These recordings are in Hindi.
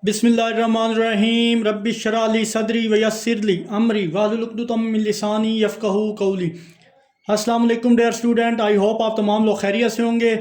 बिस्मिल्लाहिर्रहमानिर्रहीम रब्बि इश्रह ली सदरी व यस्सिर ली अमरी वाहलुल उक़दतम मिन लिसानी यफ़क़हू क़ौली। अस्सलाम वालेकुम डियर स्टूडेंट, आई होप आप तमाम लोग खैरियत से होंगे।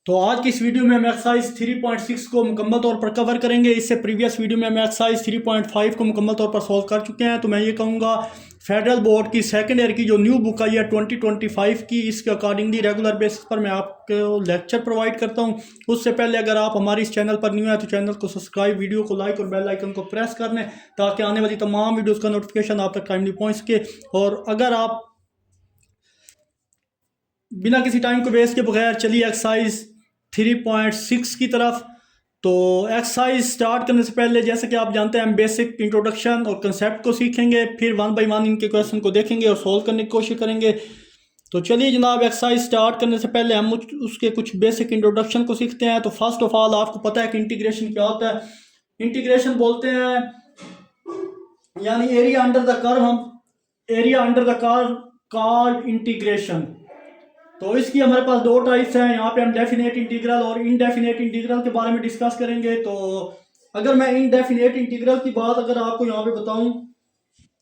तो आज की इस वीडियो में हम एक्सरसाइज 3.6 को मुकम्मल तौर पर कवर करेंगे। इससे प्रीवियस वीडियो में हम एक्सरसाइज 3.5 को मुकम्मल तौर पर सॉल्व कर चुके हैं। तो मैं ये कहूँगा फेडरल बोर्ड की सेकेंड ईयर की जो न्यू बुक आई है 2025 की, इसके अकॉर्डिंगली रेगुलर बेसिस पर मैं आपको लेक्चर प्रोवाइड करता हूँ। उससे पहले अगर आप हमारे इस चैनल पर न्यू है तो चैनल को सब्सक्राइब, वीडियो को लाइक और बेल आइकन को प्रेस कर लें ताकि आने वाली तमाम वीडियोज़ का नोटिफिकेशन आप तक टाइमली पहुँच सके। और अगर आप बिना किसी टाइम को वेस्ट के बगैर चलिए एक्सरसाइज 3.6 की तरफ। तो एक्सरसाइज स्टार्ट करने से पहले जैसे कि आप जानते हैं हम बेसिक इंट्रोडक्शन और कंसेप्ट को सीखेंगे, फिर वन बाय वन इनके क्वेश्चन को देखेंगे और सॉल्व करने की कोशिश करेंगे। तो चलिए जनाब, एक्सरसाइज स्टार्ट करने से पहले हम उसके कुछ बेसिक इंट्रोडक्शन को सीखते हैं। तो फर्स्ट ऑफ ऑल आपको पता है कि इंटीग्रेशन क्या होता है। इंटीग्रेशन बोलते हैं यानी एरिया अंडर द कर्व, हम area under the curve called integration. तो इसकी हमारे पास दो टाइप्स हैं। यहाँ पे हम डेफिनेट इंटीग्रल और इनडेफिनेट इंटीग्रल के बारे में डिस्कस करेंगे। तो अगर मैं इनडेफिनेट इंटीग्रल की बात अगर आपको यहाँ पे बताऊं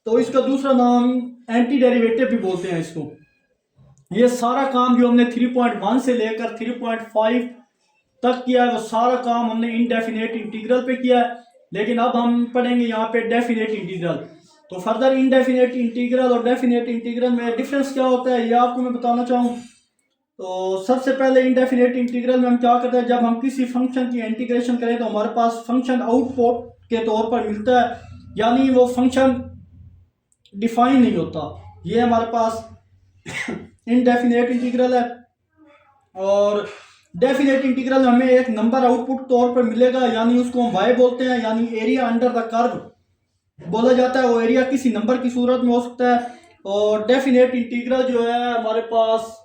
तो इसका दूसरा नाम एंटी डेरिवेटिव भी बोलते हैं इसको। ये सारा काम जो हमने 3.1 से लेकर 3.5 तक किया है वो सारा काम हमने इनडेफिनेट इंटीग्रल पे किया है। लेकिन अब हम पढ़ेंगे यहाँ पे डेफिनेट इंटीग्रल। तो फर्दर इनडेफिनेट इंटीग्रल और डेफिनेट इंटीग्रल में डिफरेंस क्या होता है ये आपको मैं बताना चाहूँ। तो सबसे पहले इनडेफिनेट इंटीग्रल में हम क्या करते हैं, जब हम किसी फंक्शन की इंटीग्रेशन करें तो हमारे पास फंक्शन आउटपुट के तौर पर मिलता है, यानी वो फंक्शन डिफाइन नहीं होता। ये हमारे पास इनडेफिनेट इंटीग्रल है। और डेफिनेट इंटीग्रल हमें एक नंबर आउटपुट तौर पर मिलेगा, यानी उसको हम वाई बोलते हैं, यानी एरिया अंडर द कर्व बोला जाता है। वो एरिया किसी नंबर की सूरत में हो सकता है। और डेफिनेट इंटीग्रल जो है हमारे पास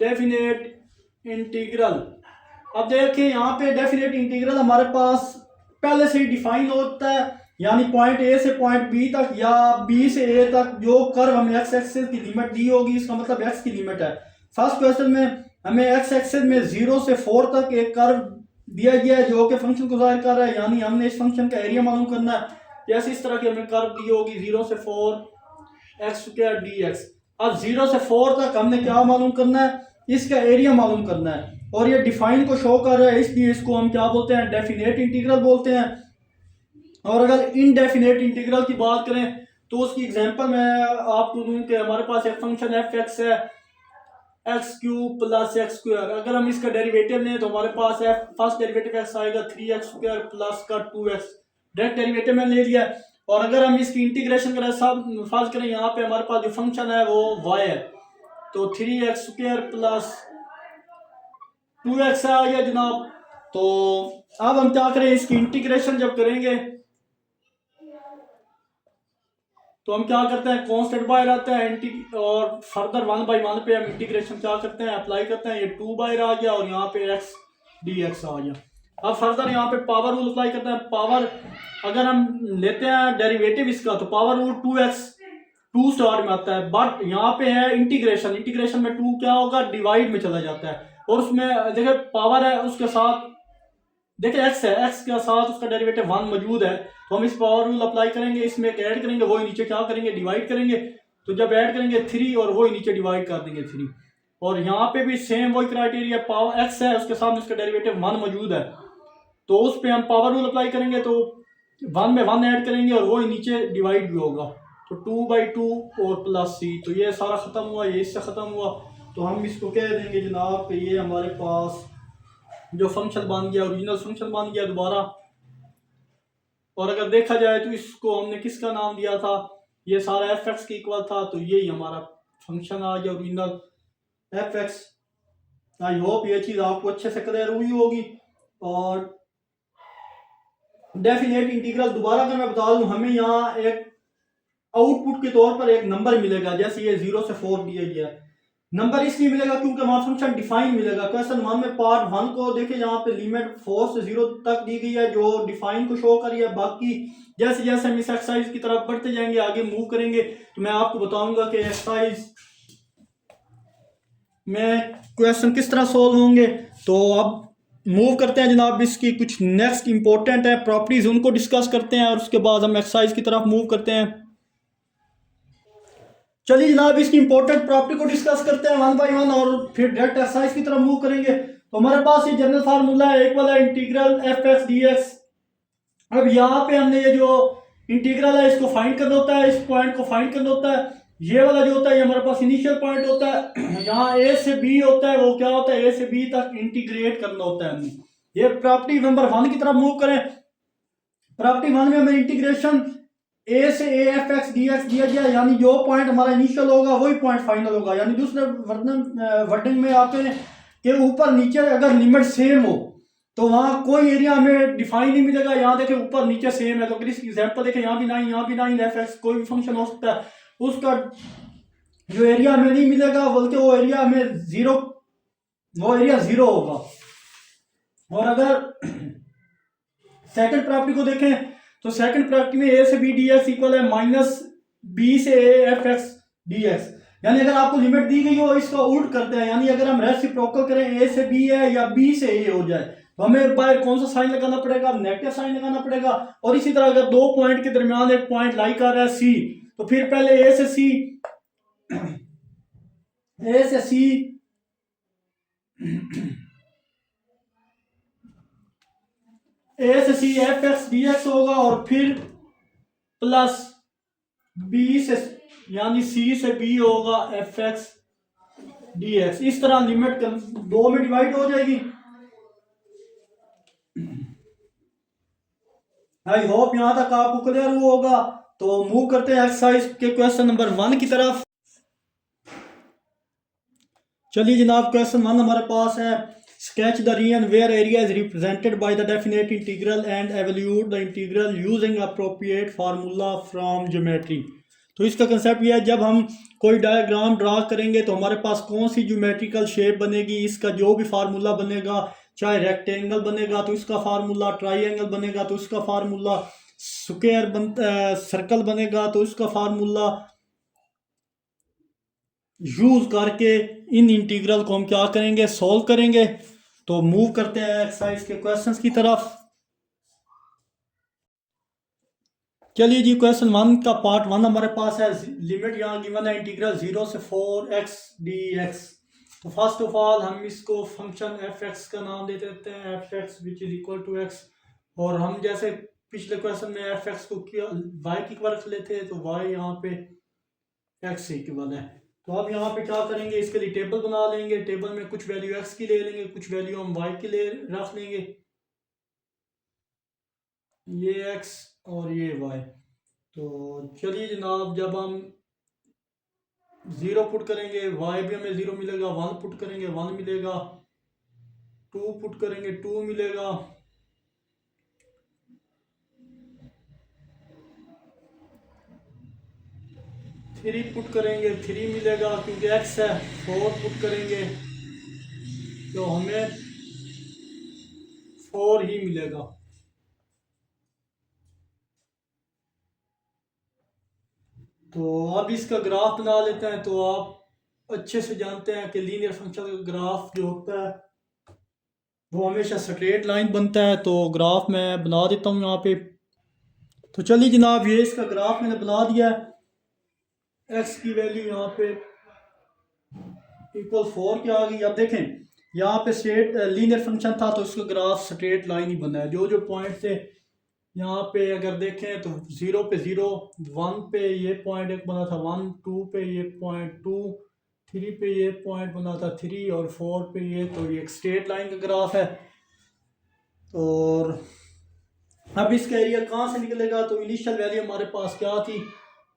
डेफिनेट इंटीग्रल, अब देखिए यहाँ पे डेफिनेट इंटीग्रल हमारे पास पहले से ही डिफाइन होता है, यानी पॉइंट ए से पॉइंट बी तक या बी से ए तक जो कर्व हमें एक्स एक्सिस की लिमिट दी होगी, इसका मतलब एक्स की लिमिट है। फर्स्ट क्वेश्चन में हमें एक्स एक्सिस में 0 से 4 तक एक कर्व दिया गया है जो कि फंक्शन को जाहिर कर रहा है, यानी हमने इस फंक्शन का एरिया मालूम करना है। जैसे इस तरह की हमें कर्व दी होगी 0 से 4 एक्स स्क्वायर डी एक्स। अब 0 से 4 तक हमने क्या मालूम करना है, इसका एरिया मालूम करना है। और ये डिफाइन को शो कर रहा है, इसलिए इसको हम क्या बोलते हैं, डेफिनेट इंटीग्रल बोलते हैं। और अगर इनडेफिनेट इंटीग्रल की बात करें तो उसकी एग्जांपल मैं आपको दूं कि हमारे पास एक फंक्शन एफ एक्स है, x cube plus X square. अगर हम इसका डेरिवेटिव लें तो हमारे पास एफ फर्स्ट डेरिवेटिव एक्स आएगा 3x स्क्वायर प्लस का 2x, डायरेक्ट डेरिवेटिव मैंने ले लिया। और अगर हम इसकी इंटीग्रेशन करें, सब फर्ज करें यहाँ पे हमारे पास जो फंक्शन है वो y है, तो 3x स्क्वायर प्लस 2x आ गया जनाब। तो अब हम क्या करें, इसकी इंटीग्रेशन जब करेंगे तो हम क्या करते हैं, कांस्टेंट बाहर आता है और फर्दर 1/1 पे हम इंटीग्रेशन क्या करते हैं, अप्लाई करते हैं। ये 2 बाहर आ गया और यहाँ पे x dx आ गया। अब फर्दर यहाँ पे पावर रूल अप्लाई करते हैं। पावर अगर हम लेते हैं डेरिवेटिव इसका तो पावर रूल 2x 2 स्टार में आता है, बट यहाँ पे है इंटीग्रेशन। इंटीग्रेशन में 2 क्या होगा, डिवाइड में चला जाता है। और उसमें देखिए पावर है, उसके साथ देखिए x है, x के साथ उसका डेरिवेटिव 1 मौजूद है। तो हम इस पावर रूल अप्लाई करेंगे, इसमें एक ऐड करेंगे, वही नीचे क्या करेंगे, डिवाइड करेंगे। तो जब ऐड करेंगे 3 और वही नीचे डिवाइड कर देंगे 3। और यहाँ पे भी सेम वही क्राइटेरिया, पावर x है उसके साथ उसका डेरिवेटिव 1 मौजूद है, तो उस पर हम पावर रूल अप्लाई करेंगे। तो 1 में 1 ऐड करेंगे और वही नीचे डिवाइड भी होगा, तो 2/2 और प्लस c। तो ये सारा खत्म हुआ, ये इससे खत्म हुआ। तो हम इसको कह देंगे जनाब कि ये हमारे पास जो फंक्शन बन गया, ओरिजिनल फंक्शन बन गया दोबारा। और अगर देखा जाए तो इसको हमने किसका नाम दिया था, ये सारा एफ एक्स के इक्वल था, तो यही हमारा फंक्शन आ गया original F x. I hope ये चीज़ आपको अच्छे से क्लियर हुई होगी। और डेफिनेट इंटीग्रल दोबारा अगर मैं बता दूं, हमें यहाँ एक आउटपुट के तौर पर एक नंबर मिलेगा, जैसे ये 0 से 4 दिया गया है। नंबर इसलिए मिलेगा क्योंकि हमारा फंक्शन डिफाइन मिलेगा। क्वेश्चन 1 में पार्ट 1 को देखिए, यहाँ पे लिमिट 4 से 0 तक दी गई है जो डिफाइन को शो करी है। बाकी जैसे जैसे हम इस एक्सरसाइज की तरफ बढ़ते जाएंगे, आगे मूव करेंगे, तो मैं आपको बताऊंगा कि एक्सरसाइज में क्वेश्चन किस तरह सॉल्व होंगे। तो अब मूव करते हैं जनाब, इसकी कुछ नेक्स्ट इंपॉर्टेंट है प्रॉपर्टीज उनको डिस्कस करते हैं और उसके बाद हम एक्सरसाइज की तरफ मूव करते हैं। चलिए जनाब, इसकी इंपॉर्टेंट प्रॉपर्टी को डिस्कस करते हैं वन बाय वन और फिर डायरेक्ट एक्सरसाइज की तरफ मूव करेंगे। तो हमारे पास ये जनरल फार्मूला है, एक वाला integral F X D x. अब यहाँ पे हमने ये जो इंटीग्रल है इसको फाइंड करना होता है, इस पॉइंट को फाइंड करना होता है। ये वाला जो होता है ये हमारे पास इनिशियल पॉइंट होता है, यहाँ ए से बी होता है, वो क्या होता है ए से बी तक इंटीग्रेट करना होता है हमें। ये प्रॉपर्टी नंबर वन की तरफ मूव करें। प्रॉपर्टी वन में हमें इंटीग्रेशन ए से A F X D x दिया गया, यानी जो पॉइंट हमारा इनिशियल होगा वही पॉइंट फाइनल होगा। यानी दूसरे वर्डिंग में आप कहें कि ऊपर नीचे अगर लिमिट सेम हो तो वहाँ कोई एरिया हमें डिफाइन नहीं मिलेगा। यहाँ देखें ऊपर नीचे सेम है, तो इस एग्जाम्पल देखें यहाँ भी 9 यहाँ भी 9 एफ एक्स कोई भी फंक्शन हो सकता है, उसका जो एरिया हमें नहीं मिलेगा बल्कि वो एरिया हमें जीरो होगा। और अगर सेकंड प्रॉपर्टी को देखें तो सेकंड प्रॉपर्टी में ए से बी डी एक्स इक्वल है माइनस बी से A F X D x. यानी अगर आपको लिमिट दी गई हो इसका उल्ट करते हैं, यानी अगर हम रेसिप्रोकल करें ए से बी है या बी से ए हो जाए तो हमें बाहर कौन सा साइन लगाना पड़ेगा, नेगेटिव साइन लगाना पड़ेगा। और इसी तरह अगर दो पॉइंट के दरमियान एक पॉइंट लाई कर रहा है सी, तो फिर पहले ए से C F X D X होगा और फिर प्लस बी से यानी सी से बी होगा एफ एक्स डी एक्स। इस तरह लिमिट दो में डिवाइड हो जाएगी। आई होप यहां तक आपको क्लियर हुआ होगा। तो मूव करते हैं एक्सरसाइज के क्वेश्चन नंबर वन की तरफ। चलिए जनाब, क्वेश्चन वन हमारे पास है, sketch the region where area is represented by the definite integral and evaluate the integral using appropriate formula from geometry. तो इसका कंसेप्ट यह है, जब हम कोई डायग्राम ड्रा करेंगे तो हमारे पास कौन सी ज्योमेट्रिकल शेप बनेगी, इसका जो भी फार्मूला बनेगा, चाहे रेक्टेंगल बनेगा तो इसका फार्मूला, ट्राइंगल बनेगा तो इसका फार्मूला, स्क्वायर सर्कल बनेगा तो इसका फार्मूला यूज करके इन इंटीग्रल को हम क्या करेंगे, सॉल्व करेंगे। तो मूव करते हैं एक्सरसाइज के क्वेश्चंस की तरफ। चलिए जी, क्वेश्चन वन का पार्ट वन हमारे पास है। लिमिट यहाँ गिवन है इंटीग्रल 0 से 4x dx। तो फर्स्ट ऑफ ऑल हम इसको फंक्शन एफ एक्स का नाम दे देते हैं, F X which is equal to X. और हम जैसे पिछले क्वेश्चन में एफ एक्स को किया वाई की इक्वल लेते हैं, तो वाई यहाँ पे एक्स से इक्वल है। तो अब यहाँ पे क्या करेंगे, इसके लिए टेबल बना लेंगे। टेबल में कुछ वैल्यू एक्स की ले लेंगे, कुछ वैल्यू हम वाई की ले रख लेंगे, ये एक्स और ये वाई। तो चलिए जनाब, जब हम 0 पुट करेंगे वाई भी हमें 0 मिलेगा, 1 पुट करेंगे 1 मिलेगा, 2 पुट करेंगे 2 मिलेगा, 3 पुट करेंगे 3 मिलेगा क्योंकि एक्स है, 4 पुट करेंगे तो हमें 4 ही मिलेगा। तो अब इसका ग्राफ बना लेते हैं। तो आप अच्छे से जानते हैं कि लीनियर फंक्शन का ग्राफ जो होता है वो हमेशा स्ट्रेट लाइन बनता है। तो ग्राफ मैं बना देता हूँ यहाँ पे। तो चलिए जनाब, ये इसका ग्राफ मैंने बना दिया है। एक्स की वैल्यू यहाँ पे इक्वल 4 की आ गई। अब देखें यहाँ पे स्ट्रेट लीनियर फंक्शन था तो इसका ग्राफ स्ट्रेट लाइन ही बना है। जो जो पॉइंट थे यहाँ पे अगर देखें तो 0 पे 0, 1 पे ये पॉइंट एक बना था 1, 2 पे ये पॉइंट 2, 3 पे ये पॉइंट बना था 3 और 4 पे ये। तो ये एक स्ट्रेट लाइन का ग्राफ है। और अब इसका एरिया कहाँ से निकलेगा, तो इनिशियल वैल्यू हमारे पास क्या थी,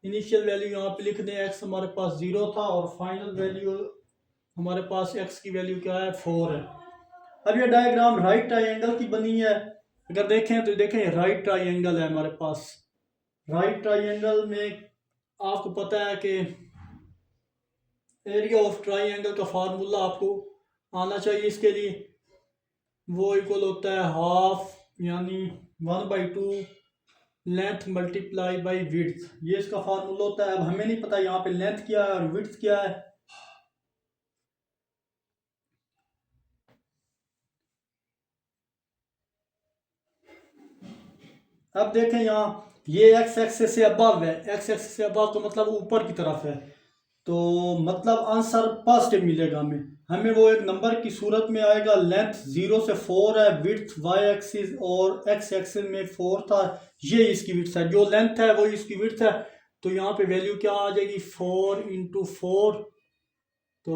इनिशियल वैल्यू यहाँ पे लिख दें, एक्स हमारे पास 0 था और फाइनल वैल्यू हमारे पास एक्स की वैल्यू क्या है, 4 है। अब ये डायग्राम राइट ट्राइंगल की बनी है। अगर देखें तो देखें राइट ट्राइंगल है हमारे पास। राइट ट्राइंगल में आपको पता है कि एरिया ऑफ ट्राइंगल का फार्मूला आपको आना चाहिए। इसके लिए वो इक्वल होता है हाफ यानी 1/2 लेंथ मल्टीप्लाई बाई विड्थ, ये इसका फार्मूला होता है। अब हमें नहीं पता यहाँ पे लेंथ क्या है और विड्थ क्या है, अब देखें यहाँ ये एक्स एक्सिस से अबव है, एक्स एक्सिस से अबव तो मतलब ऊपर की तरफ है, तो मतलब आंसर पॉजिटिव मिलेगा हमें। हमें वो एक नंबर की सूरत में आएगा। लेंथ 0 से 4 है, विड्थ वाई एक्सिस और एक्स एक्सिस में 4 था, ये इसकी विड्थ है, जो लेंथ है वो इसकी विड्थ है। तो यहाँ पे वैल्यू क्या आ जाएगी, 4 इंटू 4, तो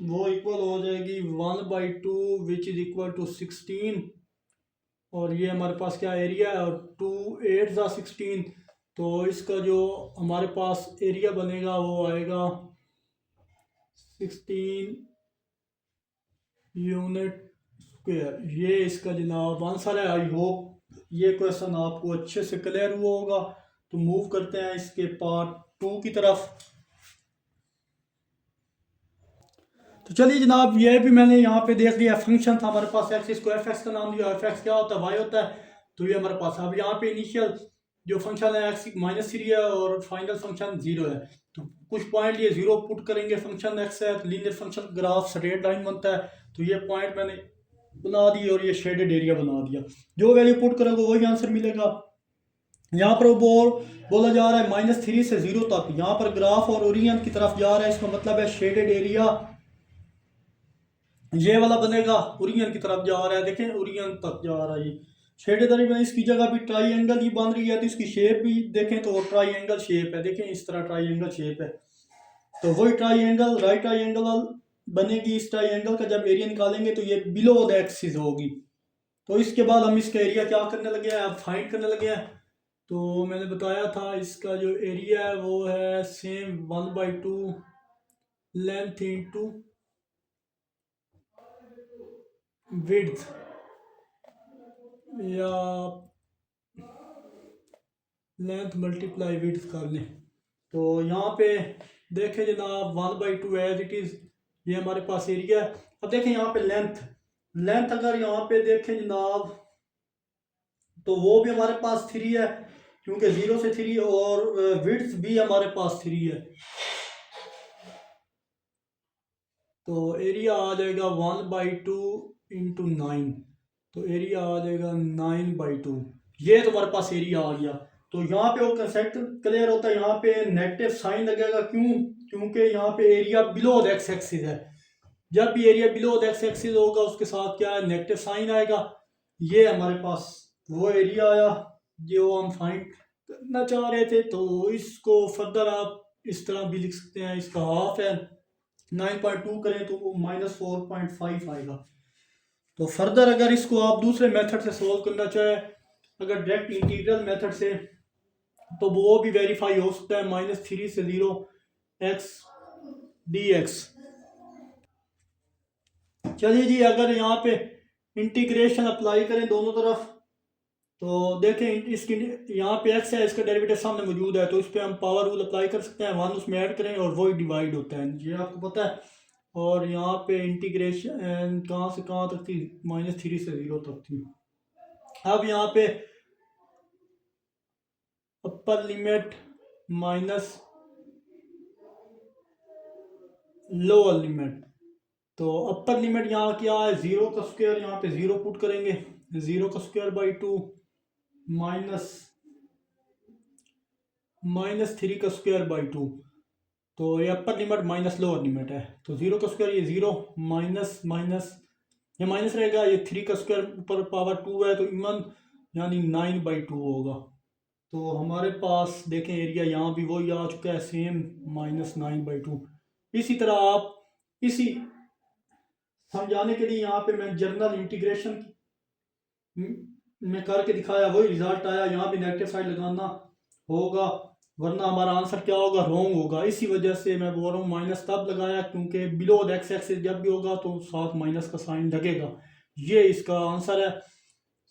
वो इक्वल हो जाएगी 1/2 विच इज इक्वल टू 16। और ये हमारे पास क्या एरिया है, और 2 8 ज़ा 16, तो इसका जो हमारे पास एरिया बनेगा वो आएगा 16 यूनिट स्क्वायर। ये इसका जनाब आंसर है। आई होप ये क्वेश्चन आपको अच्छे से क्लियर हुआ होगा। तो मूव करते हैं इसके पार्ट 2 की तरफ। तो चलिए जनाब, ये भी मैंने यहाँ पे देख लिया, फंक्शन था हमारे पास एक्स, इसको एफ एक्स का नाम दिया। एफ एक्स क्या होता है, वाई होता है। तो ये हमारे पास अब यहाँ पे इनिशियल जो फंक्शन है एक्स -3 है और फाइनल फंक्शन 0 है। तो कुछ पॉइंट ये 0 पुट करेंगे, फंक्शन एक्स है, linear function graph straight line बनता है। तो ये पॉइंट मैंने बना दी और ये शेडेड एरिया बना दिया। जो वैल्यू पुट करोगे वही आंसर मिलेगा। यहाँ पर बोला जा रहा है -3 से 0 तक, यहाँ पर ग्राफ और ओरियन की तरफ जा रहा है, इसका मतलब है शेडेड एरिया ये वाला बनेगा, ओरियन की तरफ जा रहा है। देखें ओरियन तक जा रहा है ये शेडेड एरिया। इसकी जगह भी ट्राइंगल ही बन रही है, तो इसकी शेप भी देखें तो ट्राइंगल शेप है। देखें इस तरह ट्राइंगल शेप है, तो वही ट्राइंगल राइट ट्राइंगल बनेगी। इस ट्राइंगल का जब एरिया निकालेंगे तो ये बिलो द एक्सिस होगी। तो इसके बाद हम इसका एरिया क्या करने लगे हैं, अब फाइंड करने लगे हैं। तो मैंने बताया था इसका जो एरिया है वो है सेम 1/2 लेंथ इंटू विड्थ, या लेंथ मल्टीप्लाई विड्थ कर लें। तो यहाँ पे देखें जनाब 1/2 एज इट इज़, ये हमारे पास एरिया है। अब देखें यहाँ पे लेंथ अगर यहाँ पे देखें जनाब तो वो भी हमारे पास 3 है, क्योंकि 0 से 3, और विड्थ भी हमारे पास 3 है। तो एरिया आ जाएगा 1/2 इंटू 9, तो एरिया आ जाएगा 9/2। ये तो हमारे पास एरिया आ गया। तो यहाँ पे वो कंसेप्ट क्लियर होता है, यहाँ पे नेगेटिव साइन लगेगा। क्यों, क्योंकि यहाँ पे area below the x axis है। जब भी area below the x axis होगा उसके साथ क्या है, नेगेटिव साइन आएगा। ये हमारे पास वो एरिया आया जो हम फाइंड करना चाह रहे थे। तो इसको फर्दर आप इस तरह भी लिख सकते हैं, इसका हाफ है 9.2 करें तो वो -4.5 आएगा। तो फर्दर अगर इसको आप दूसरे मेथड से सोल्व करना चाहे, अगर डायरेक्ट इंटीग्रल मेथड से, तो वो भी वेरीफाई हो सकता है। -3 से 0 x dx। चलिए जी, अगर यहाँ पे इंटीग्रेशन अप्लाई करें दोनों तरफ, तो देखें इसकी यहाँ पे x है, इसका डेरिवेटिव सामने मौजूद है, तो इस पर हम पावर रूल अप्लाई कर सकते हैं। 1 उसमें ऐड करें और वही डिवाइड होता है, ये आपको पता है। और यहाँ पे इंटीग्रेशन कहाँ से कहाँ तक थी, -3 से 0 तक थी। अब यहाँ पे अपर लिमिट माइनस लोअर लिमिट, तो अपर लिमिट यहाँ क्या है 0 का स्क्वायर, यहाँ पे 0 पुट करेंगे, 0 का स्क्वायर बाई 2 -3 का स्क्वायर बाई 2। तो ये अपर लिमिट माइनस लोअर लिमिट है। तो 0 का स्क्वायर ये 0 माइनस माइनस ये माइनस रहेगा, ये 3 का स्क्वायर ऊपर पावर 2 है तो इवन यानी 9/2 होगा। तो हमारे पास देखें एरिया यहाँ भी वही आ चुका है सेम -9/2। इसी तरह आप इसी समझाने के लिए यहाँ पे मैं जर्नल इंटीग्रेशन में करके दिखाया, वही रिजल्ट आया। यहाँ भी नेगेटिव साइड लगाना होगा, वरना हमारा आंसर क्या होगा, रॉन्ग होगा। इसी वजह से मैं बोल रहा हूँ माइनस तब लगाया क्योंकि बिलो द एक्स एक्सिस जब भी होगा तो साथ माइनस का साइन लगेगा। ये इसका आंसर है।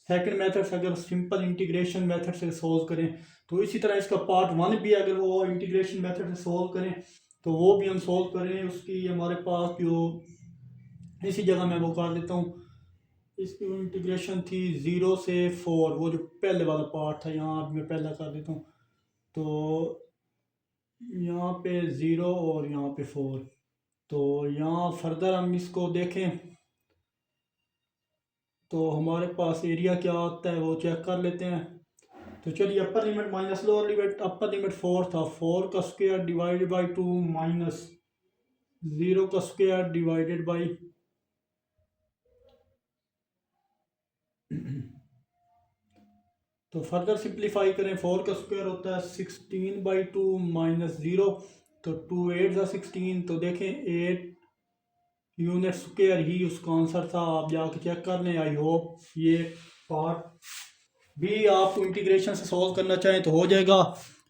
सेकंड मेथड से अगर सिंपल इंटीग्रेशन मेथड से सोल्व करें, तो इसी तरह इसका पार्ट 1 भी अगर वो इंटीग्रेशन मेथड से सोल्व करें तो वो भी हम सोल्व करें। उसकी हमारे पास जो इसी जगह मैं वो कर देता हूँ, इसकी इंटीग्रेशन थी 0 से 4, वो जो पहले वाला पार्ट था, यहाँ अब मैं पहला कर देता हूँ। तो यहाँ पे 0 और यहाँ पे 4। तो यहाँ फर्दर हम इसको देखें तो हमारे पास एरिया क्या आता है वो चेक कर लेते हैं। तो चलिए अपर limit minus lower limit, upper limit 4 था, 4 का स्क्वायर डिवाइडेड बाई 2 माइनस 0 का स्क्वायर डिवाइडेड बाई तो फर्दर सिंप्लीफाई करें, 4 का स्क्वायर होता है 16/2 माइनस 0, तो 2 8 ज़ा 16, तो देखें 8 यूनिट स्क्वायर ही उसका आंसर था। आप जाके चेक कर लें। आई होप ये पार्ट भी आप इंटीग्रेशन से सॉल्व करना चाहें तो हो जाएगा।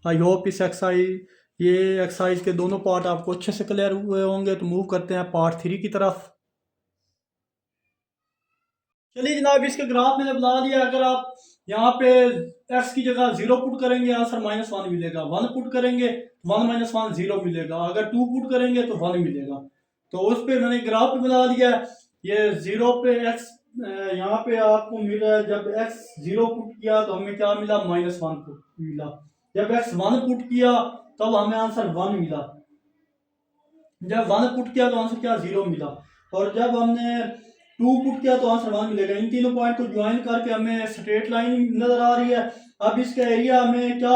आई होप इस ये एक्सरसाइज के दोनों पार्ट आपको अच्छे से क्लियर हुए होंगे। तो मूव करते हैं पार्ट 3 की तरफ। चलिए जनाब, इसके ग्राफ मैंने बना दिया। अगर आप यहाँ पे x की जगह 0 पुट करेंगे आंसर -1 मिलेगा, 1 पुट करेंगे 1 - 1 0 मिलेगा, अगर 2 पुट करेंगे तो 1 मिलेगा। तो उस पे मैंने ग्राफ भी बना दिया। ये 0 पे x यहाँ पे आपको मिल रहा है। जब x 0 पुट किया तो हमें क्या मिला, -1 पुट मिला। जब x 1 पुट किया तब हमें आंसर 1 मिला। जब 1 पुट किया तो आंसर क्या, 0 मिला। और जब हमने 2 पुट किया तो आंसर 1 मिलेगा। इन तीनों पॉइंट को ज्वाइन करके हमें स्ट्रेट लाइन नजर आ रही है। अब इसका एरिया हमें क्या,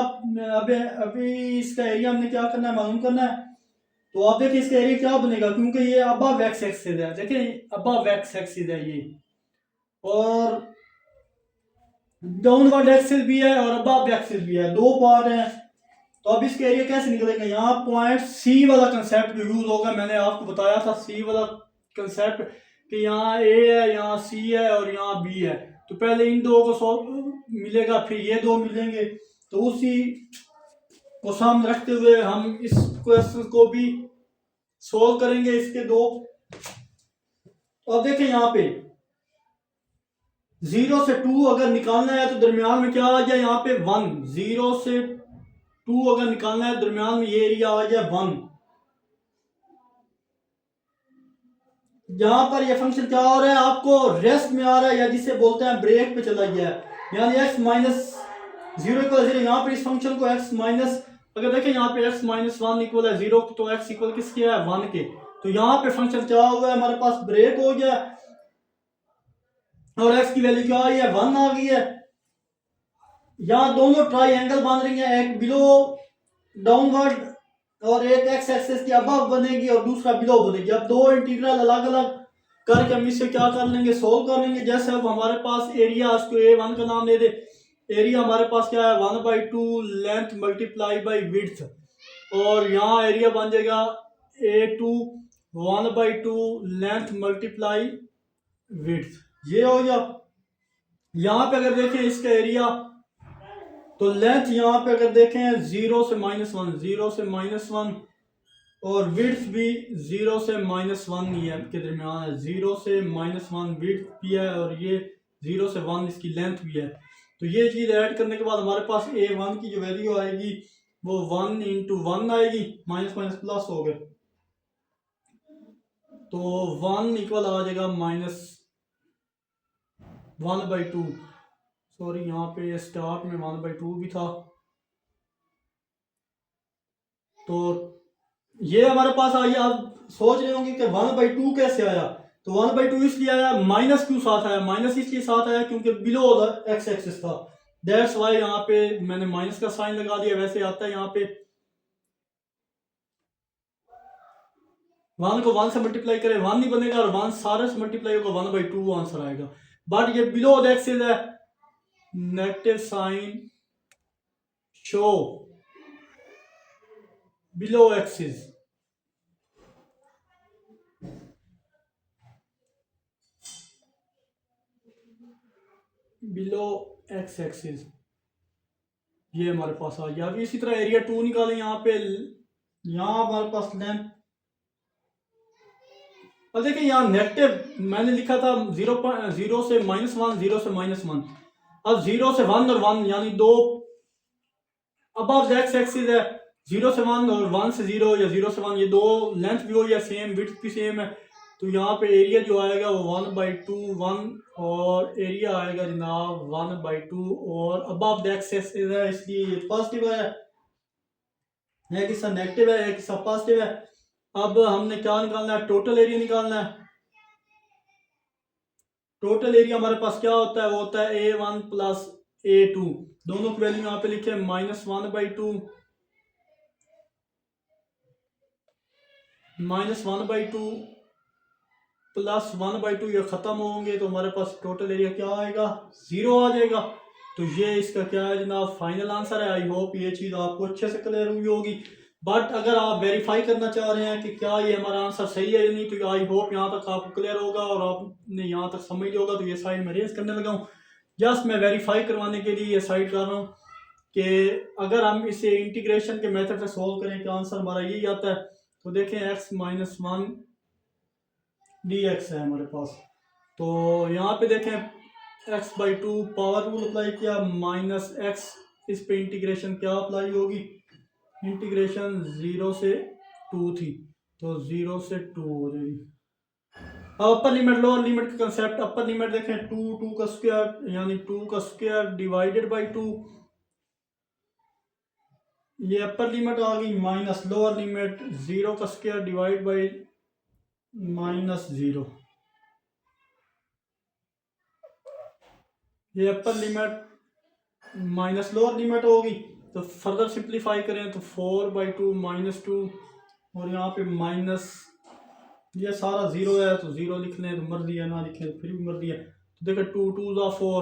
अभी इसका एरिया हमने क्या करना है, मालूम करना है। तो आप देखिए इसका एरिया क्या बनेगा, क्योंकि ये अबव एक्स एक्सिस है। देखिए अबव एक्स एक्सिस है ये, और डाउनवर्ड एक्सिस भी है और अबव एक्सिस भी है, दो पार्ट हैं। तो अब इसके एरिया कैसे निकलेगा, यहाँ पॉइंट सी वाला कंसेप्ट यूज होगा। मैंने आपको बताया था सी वाला कंसेप्ट कि यहाँ ए है, यहाँ सी है और यहाँ बी है। तो पहले इन दो को मिलेगा, फिर ये दो मिलेंगे। तो उसी को सामने रखते हुए हम इस क्वेश्चन को भी सोल्व करेंगे, इसके दो। तो अब देखें यहाँ पे 0 से 2 अगर निकालना है तो दरमियान में क्या आ जाए, यहाँ पे 1। 0 से 2 अगर निकालना है दरमियान में ये एरिया आ जाए 1। यहाँ पर ये फंक्शन क्या हो रहा है, आपको रेस्ट में आ रहा है, या जिसे बोलते हैं ब्रेक पे चला गया है। यानी x - 0 = 0। यहाँ पर इस फंक्शन को x माइनस, अगर देखें यहाँ पे x - 1 इक्वल है 0, तो x इक्वल किसके है, 1 के। तो यहाँ पे फंक्शन क्या हुआ है, हमारे पास ब्रेक हो गया और x की वैल्यू क्या आई है, 1 आ गई है। यहाँ दोनों ट्राइएंगल बन रही है, एक बिलो डाउनवर्ड और एक एक्स एक्सिस की अबव बनेगी और दूसरा बिलो बनेगी। अब दो इंटीग्रल अलग अलग करके हम इससे क्या कर लेंगे, सोल्व कर लेंगे। जैसे अब हमारे पास एरिया, उसको a1 का नाम दे दे। एरिया हमारे पास क्या है, 1/2 लेंथ मल्टीप्लाई बाई विड्थ, और यहाँ एरिया बन जाएगा a2 1/2 लेंथ मल्टीप्लाई विड्थ। ये हो गया। यहाँ पे अगर देखें इसका एरिया, तो लेंथ यहाँ पे अगर देखें 0 से -1, 0 से -1, और विड्थ भी 0 से -1 ही है के दरमियान है। 0 से -1 विड्थ भी है और ये 0 से 1 इसकी लेंथ भी है। तो ये चीज़ ऐड करने के बाद हमारे पास a1 की जो वैल्यू आएगी वो 1 × 1 आएगी, माइनस माइनस प्लस हो गए। तो 1 इक्वल आ जाएगा -1/2। सॉरी, यहाँ पे स्टार्ट में 1/2 भी था। तो ये हमारे पास आई। आप सोच रहे होंगे कि 1/2 कैसे आया। तो 1/2 इसलिए आया, माइनस क्यों साथ आया, माइनस इसलिए साथ आया क्योंकि बिलो द एक्स एक्सिस था। दैट्स वाई यहाँ पे मैंने माइनस का साइन लगा दिया। वैसे आता है यहाँ पे 1 को 1 से मल्टीप्लाई करें 1 नहीं बनेगा, और 1 सारे से मल्टीप्लाई होगा 1/2 आंसर आएगा। बट ये बिलो द एक्सिस है, negative sign show below axis. Below X axis ये हमारे पास आ गया। अब इसी तरह एरिया 2 निकालें। यहाँ पे यहाँ हमारे पास लेंथ, अब देखिए यहाँ नेगेटिव मैंने लिखा था 0 से -1, 0 से -1। अब 0 से 1 और 1 यानी दो अबव एक्स एक्सिस है। 0 से 1 और 1 से 0 या 0 से 1, ये दो लेंथ भी हो या सेम, विड्थ भी सेम है। तो यहाँ पे एरिया जो आएगा वो 1/2 1, और एरिया आएगा जनाब 1/2, और अबव एक्स एक्सिस है इसलिए ये पॉजिटिव है, एक हिस्सा नेगेटिव है एक हिस्सा पॉजिटिव है। अब हमने क्या निकालना है, टोटल एरिया निकालना है। टोटल एरिया हमारे पास क्या होता है, वो होता है a1 + a2। दोनों की वैल्यू यहाँ पे लिखे -1/2 -1/2 +1/2, ये ख़त्म होंगे तो हमारे पास टोटल एरिया क्या आएगा, 0 आ जाएगा। तो ये इसका क्या है जनाब, फाइनल आंसर है। आई होप ये चीज़ आपको अच्छे से क्लियर हुई होगी। बट अगर आप वेरीफाई करना चाह रहे हैं कि क्या ये हमारा आंसर सही है या नहीं, तो आई होप यहाँ तक आपको क्लियर होगा और आपने यहाँ तक समझ लिया होगा। तो ये साइड में रेज करने लगा हूँ, जस्ट मैं वेरीफाई करवाने के लिए ये साइड कर रहा हूँ कि अगर हम इसे इंटीग्रेशन के मेथड से सोल्व करें कि आंसर हमारा यही आता है। तो देखें x-1 dx है हमारे पास। तो यहाँ पे देखें x/2 पावर रूल अप्लाई किया, -x, इस पे इंटीग्रेशन क्या अप्लाई होगी, इंटीग्रेशन 0 से 2 थी तो 0 से 2 हो जाएगी। अब अपर लिमिट लोअर लिमिट का कंसेप्ट, अपर लिमिट देखें 2 का स्क्वायर यानी 2 का स्क्वायर डिवाइडेड बाई 2, ये अपर लिमिट आ गई, माइनस लोअर लिमिट 0 का स्क्वायर डिवाइड बाई -0, ये अपर लिमिट माइनस लोअर लिमिट होगी। तो फर्दर सिंप्लीफाई करें तो 4/2 -2 और यहाँ पे माइनस, ये सारा 0 है तो 0 लिख लें, तो मर्जी है, ना लिखें तो फिर भी मर्जी है। तो देखें 2 2 ज़ा 4,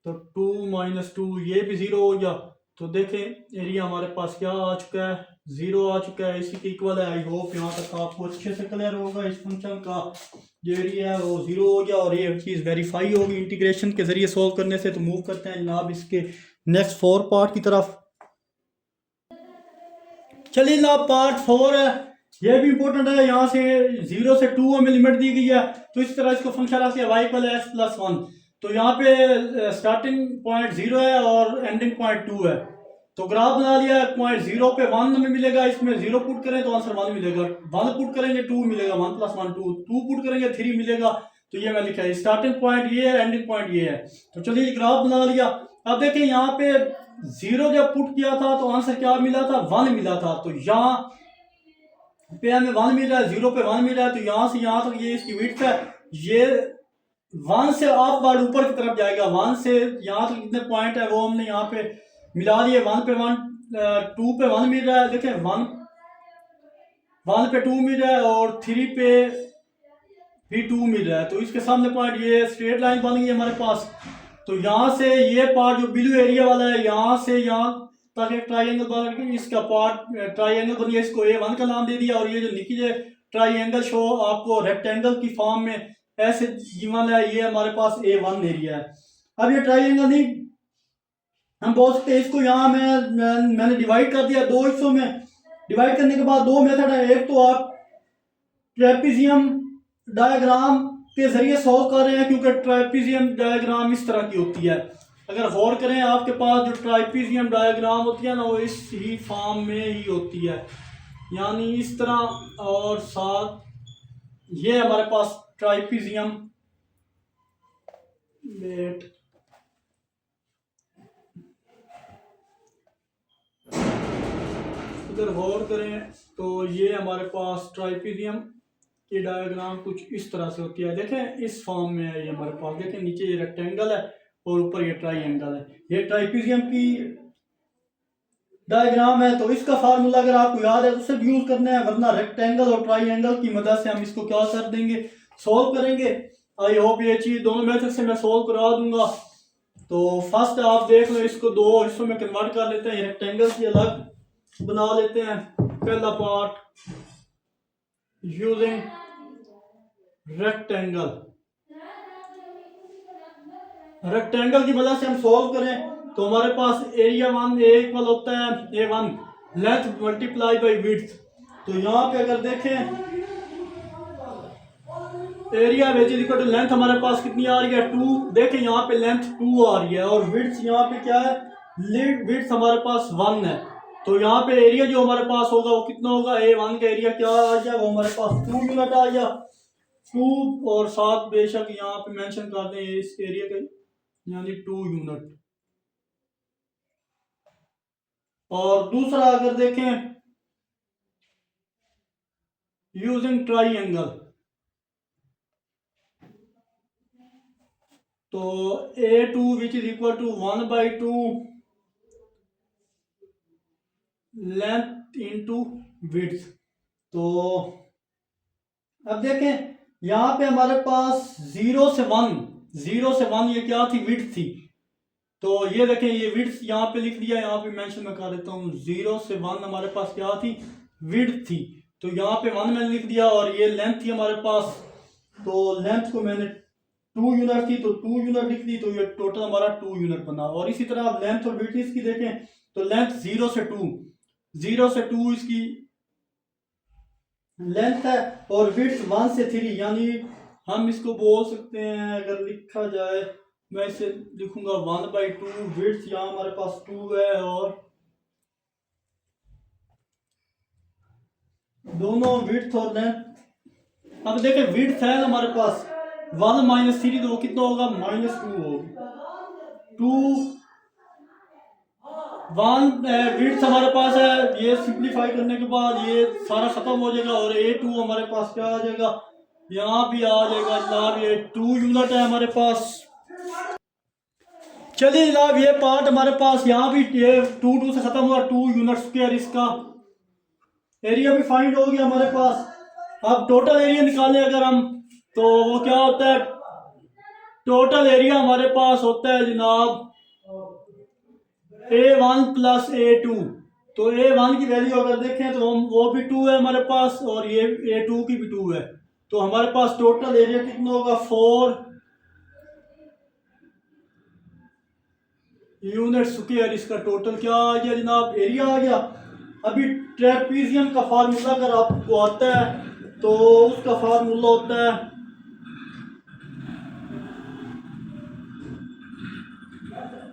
तो 2 -2 ये भी 0 हो गया। तो देखें एरिया हमारे पास क्या आ चुका है, 0 आ चुका है, इसी के इक्वल है। आई होप यहाँ तक आपको अच्छे से क्लियर होगा। इस फंक्शन का जो एरिया है वो 0 हो गया और ये चीज़ वेरीफाई होगी इंटीग्रेशन के जरिए सोल्व करने से। तो मूव करते हैं जनाब इसके नेक्स्ट 4 पार्ट की तरफ। चलिए जनाब पार्ट 4 है, ये भी इंपॉर्टेंट है। यहाँ से 0 से 2 हमें लिमिट दी गई है, तो इस तरह इसको फंक्शन आ y = x+1। तो यहाँ पे स्टार्टिंग पॉइंट 0 है और एंडिंग पॉइंट 2 है। तो ग्राफ बना लिया, पॉइंट 0 पे 1 हमें मिलेगा, इसमें 0 पुट करें तो आंसर 1 मिलेगा, 1 पुट करेंगे 2 मिलेगा, 1 + 1 2 पुट करेंगे 3 मिलेगा। तो ये मैं लिखा है, स्टार्टिंग पॉइंट ये है, एंडिंग पॉइंट ये है। तो चलिए ग्राफ बना लिया। अब देखिए यहाँ पे 0 जब पुट किया था तो आंसर क्या मिला था, 1 मिला था। तो यहाँ पे हमें 1 मिल रहा है, 0 पे 1 मिल रहा है, तो यहाँ से यहाँ तक ये इसकी विड्थ है। ये 1 से आप बार ऊपर की तरफ जाएगा, 1 से यहाँ तक कितने पॉइंट है वो हमने यहाँ पे मिला लिए। 1 पे 1, 2 पे 1 मिल रहा है, देखें 1 पे 2 मिल रहा है और 3 पे भी 2 मिल रहा है। तो इसके सामने पॉइंट ये स्ट्रेट लाइन बन गई हमारे पास। तो यहाँ से ये पार्ट जो ब्लू एरिया वाला है, यहाँ से यहाँ तक एक ट्राइंगल बन गया, इसका पार्ट ट्राइंगल बन गया, इसको A1 का नाम दे दिया। और ये जो नीचे ट्राइंगल शो आपको रेक्टेंगल की फॉर्म में ऐसे गिवन है, ये हमारे पास A1 एरिया है। अब ये ट्राइंगल नहीं, हम बोल सकते हैं इसको, यहाँ मैंने डिवाइड कर दिया 2 हिस्सों में। डिवाइड करने के बाद 2 मेथड है, एक तो आप ट्रेपेजियम डायग्राम के जरिए सॉल्व कर रहे हैं, क्योंकि ट्राइपीजियम डायग्राम इस तरह की होती है। अगर गौर करें आपके पास जो ट्राइपीजियम डायग्राम होती है ना, वो इस ही फॉर्म में ही होती है, यानी इस तरह। और साथ ये हमारे पास ट्राइपीजियम, अगर गौर करें तो ये हमारे पास ट्राइपीजियम ये डायग्राम कुछ इस तरह से होती है। देखें इस फॉर्म में है ये हमारे पास, देखें नीचे ये रेक्टेंगल है और ऊपर ये ट्राइंगल है। ये ट्राइपीजियम की डायग्राम है। तो इसका फार्मूला अगर आपको याद है तो उसे यूज करना है, वरना रेक्टेंगल और ट्राइंगल की मदद से हम इसको क्या कर देंगे, सोल्व करेंगे। आई होप ये चीज दोनों मेथड से मैं सोल्व करा दूंगा। तो फर्स्ट आप देख लो, इसको 2 हिस्सों में कन्वर्ट कर लेते हैं, रेक्टेंगल की अलग बना लेते हैं। पहला पार्ट यूजिंग रेक्टेंगल, रेक्टेंगल की मदद से हम सोल्व करें तो हमारे पास एरिया 1 ए इक्वल होता है A1 length multiply by width. तो यहाँ पे अगर देखें area which is equal to length हमारे पास कितनी आ रही है, 2। देखें यहाँ पे लेंथ 2 आ रही है और विड्थ यहाँ पे क्या है, विड्थ हमारे पास 1 है। तो यहाँ पे एरिया जो हमारे पास होगा वो कितना होगा, A1 का एरिया क्या आ गया, वो हमारे पास 2 यूनिट आ गया, 2। और साथ बेशक यहाँ पे मेंशन कर दें इस एरिया का, यानी 2 यूनिट। और दूसरा अगर देखें यूजिंग ट्राइंगल, तो A2 which is equal to 1/2 length into width. तो अब देखें यहाँ पे हमारे पास 0 से 1 ये क्या थी, विड्थ थी। तो ये देखें ये विड्थ यहाँ पे लिख दिया, यहाँ पे मेंशन मैं कर देता हूँ। 0 से 1 हमारे पास क्या थी, विड्थ थी। तो यहाँ पे 1 मैंने लिख दिया और ये लेंथ थी हमारे पास। तो लेंथ को मैंने 2 यूनिट थी तो 2 यूनिट लिख दी, तो ये टोटल हमारा 2 यूनिट बना। और इसी तरह आप लेंथ और विड्थ इसकी देखें तो लेंथ 0 से 2 इसकी लेंथ है और विड्थ 1 से 3, यानी हम इसको बोल सकते हैं, अगर लिखा जाए मैं इसे लिखूंगा 1/2। विड्थ यहाँ हमारे पास 2 है और दोनों विड्थ और लेंथ। अब देखें विड्थ है हमारे पास 1 - 3 तो कितना होगा, -2 होगा। 2 1 विड्थ हमारे पास है, ये सिंप्लीफाई करने के बाद ये सारा खत्म हो जाएगा और A2 हमारे पास क्या आ जाएगा, यहाँ भी आ जाएगा जनाब। ये 2 यूनिट है हमारे पास। चलिए जनाब ये पार्ट हमारे पास यहाँ भी ये 2 से खत्म हुआ, 2 यूनिट स्क्वायर। इसका एरिया भी फाइंड हो गया हमारे पास। अब टोटल एरिया निकालें अगर हम, तो वो क्या होता है, टोटल एरिया हमारे पास होता है जनाब A1 + A2। तो A1 की वैल्यू अगर देखें तो वो भी 2 है हमारे पास और ये A2 की भी 2 है। तो हमारे पास टोटल एरिया कितना होगा, 4 यूनिट स्क्वायर। इसका टोटल क्या आ गया जनाब, एरिया आ गया। अभी ट्रेपीजियम का फार्मूला अगर आपको आता है तो उसका फार्मूला होता है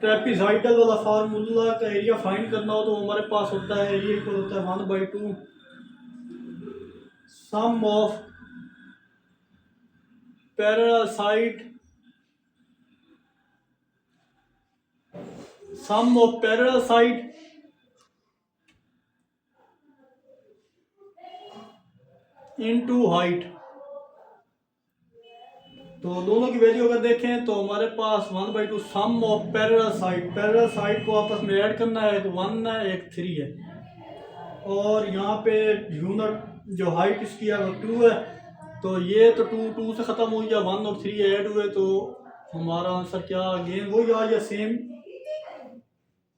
ट्रेपीजॉइडल वाला फार्मूला का एरिया फाइंड करना हो तो हमारे पास होता है, एरिया इक्वल होता है 1/2 sum of parallel side into height. तो दोनों की वैल्यू अगर देखें तो हमारे पास 1/2 सम ऑफ पैरेलल साइड को आपस में ऐड करना है, तो 1 है एक 3 है और यहाँ पे यूनिट जो हाइट इसकी है वो 2 है। तो ये तो 2 से ख़त्म हो गया, 1 और 3 ऐड हुए तो हमारा आंसर क्या अगेन वही आ गया, सेम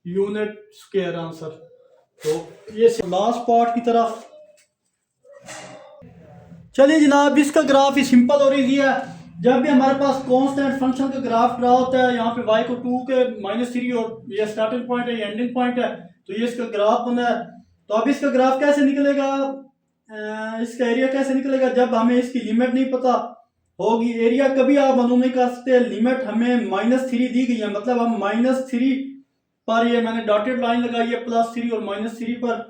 यूनिट स्क्वायर आंसर। तो ये लास्ट पार्ट की तरफ चलिए जनाब। इसका ग्राफ ही सिंपल और इजी है। जब भी हमारे पास कांस्टेंट फंक्शन का ग्राफ ड्रा होता है, यहाँ पे y को 2 के -3 और ये स्टार्टिंग पॉइंट है, ये एंडिंग पॉइंट है, तो ये इसका ग्राफ बना है। तो अब इसका ग्राफ कैसे निकलेगा, इसका एरिया कैसे निकलेगा, जब हमें इसकी लिमिट नहीं पता होगी। एरिया कभी आप मालूम नहीं कर सकते, लिमिट हमें -3 दी गई है, मतलब हम -3 पर, ये मैंने डॉटेड लाइन लगाई है +3 और -3 पर,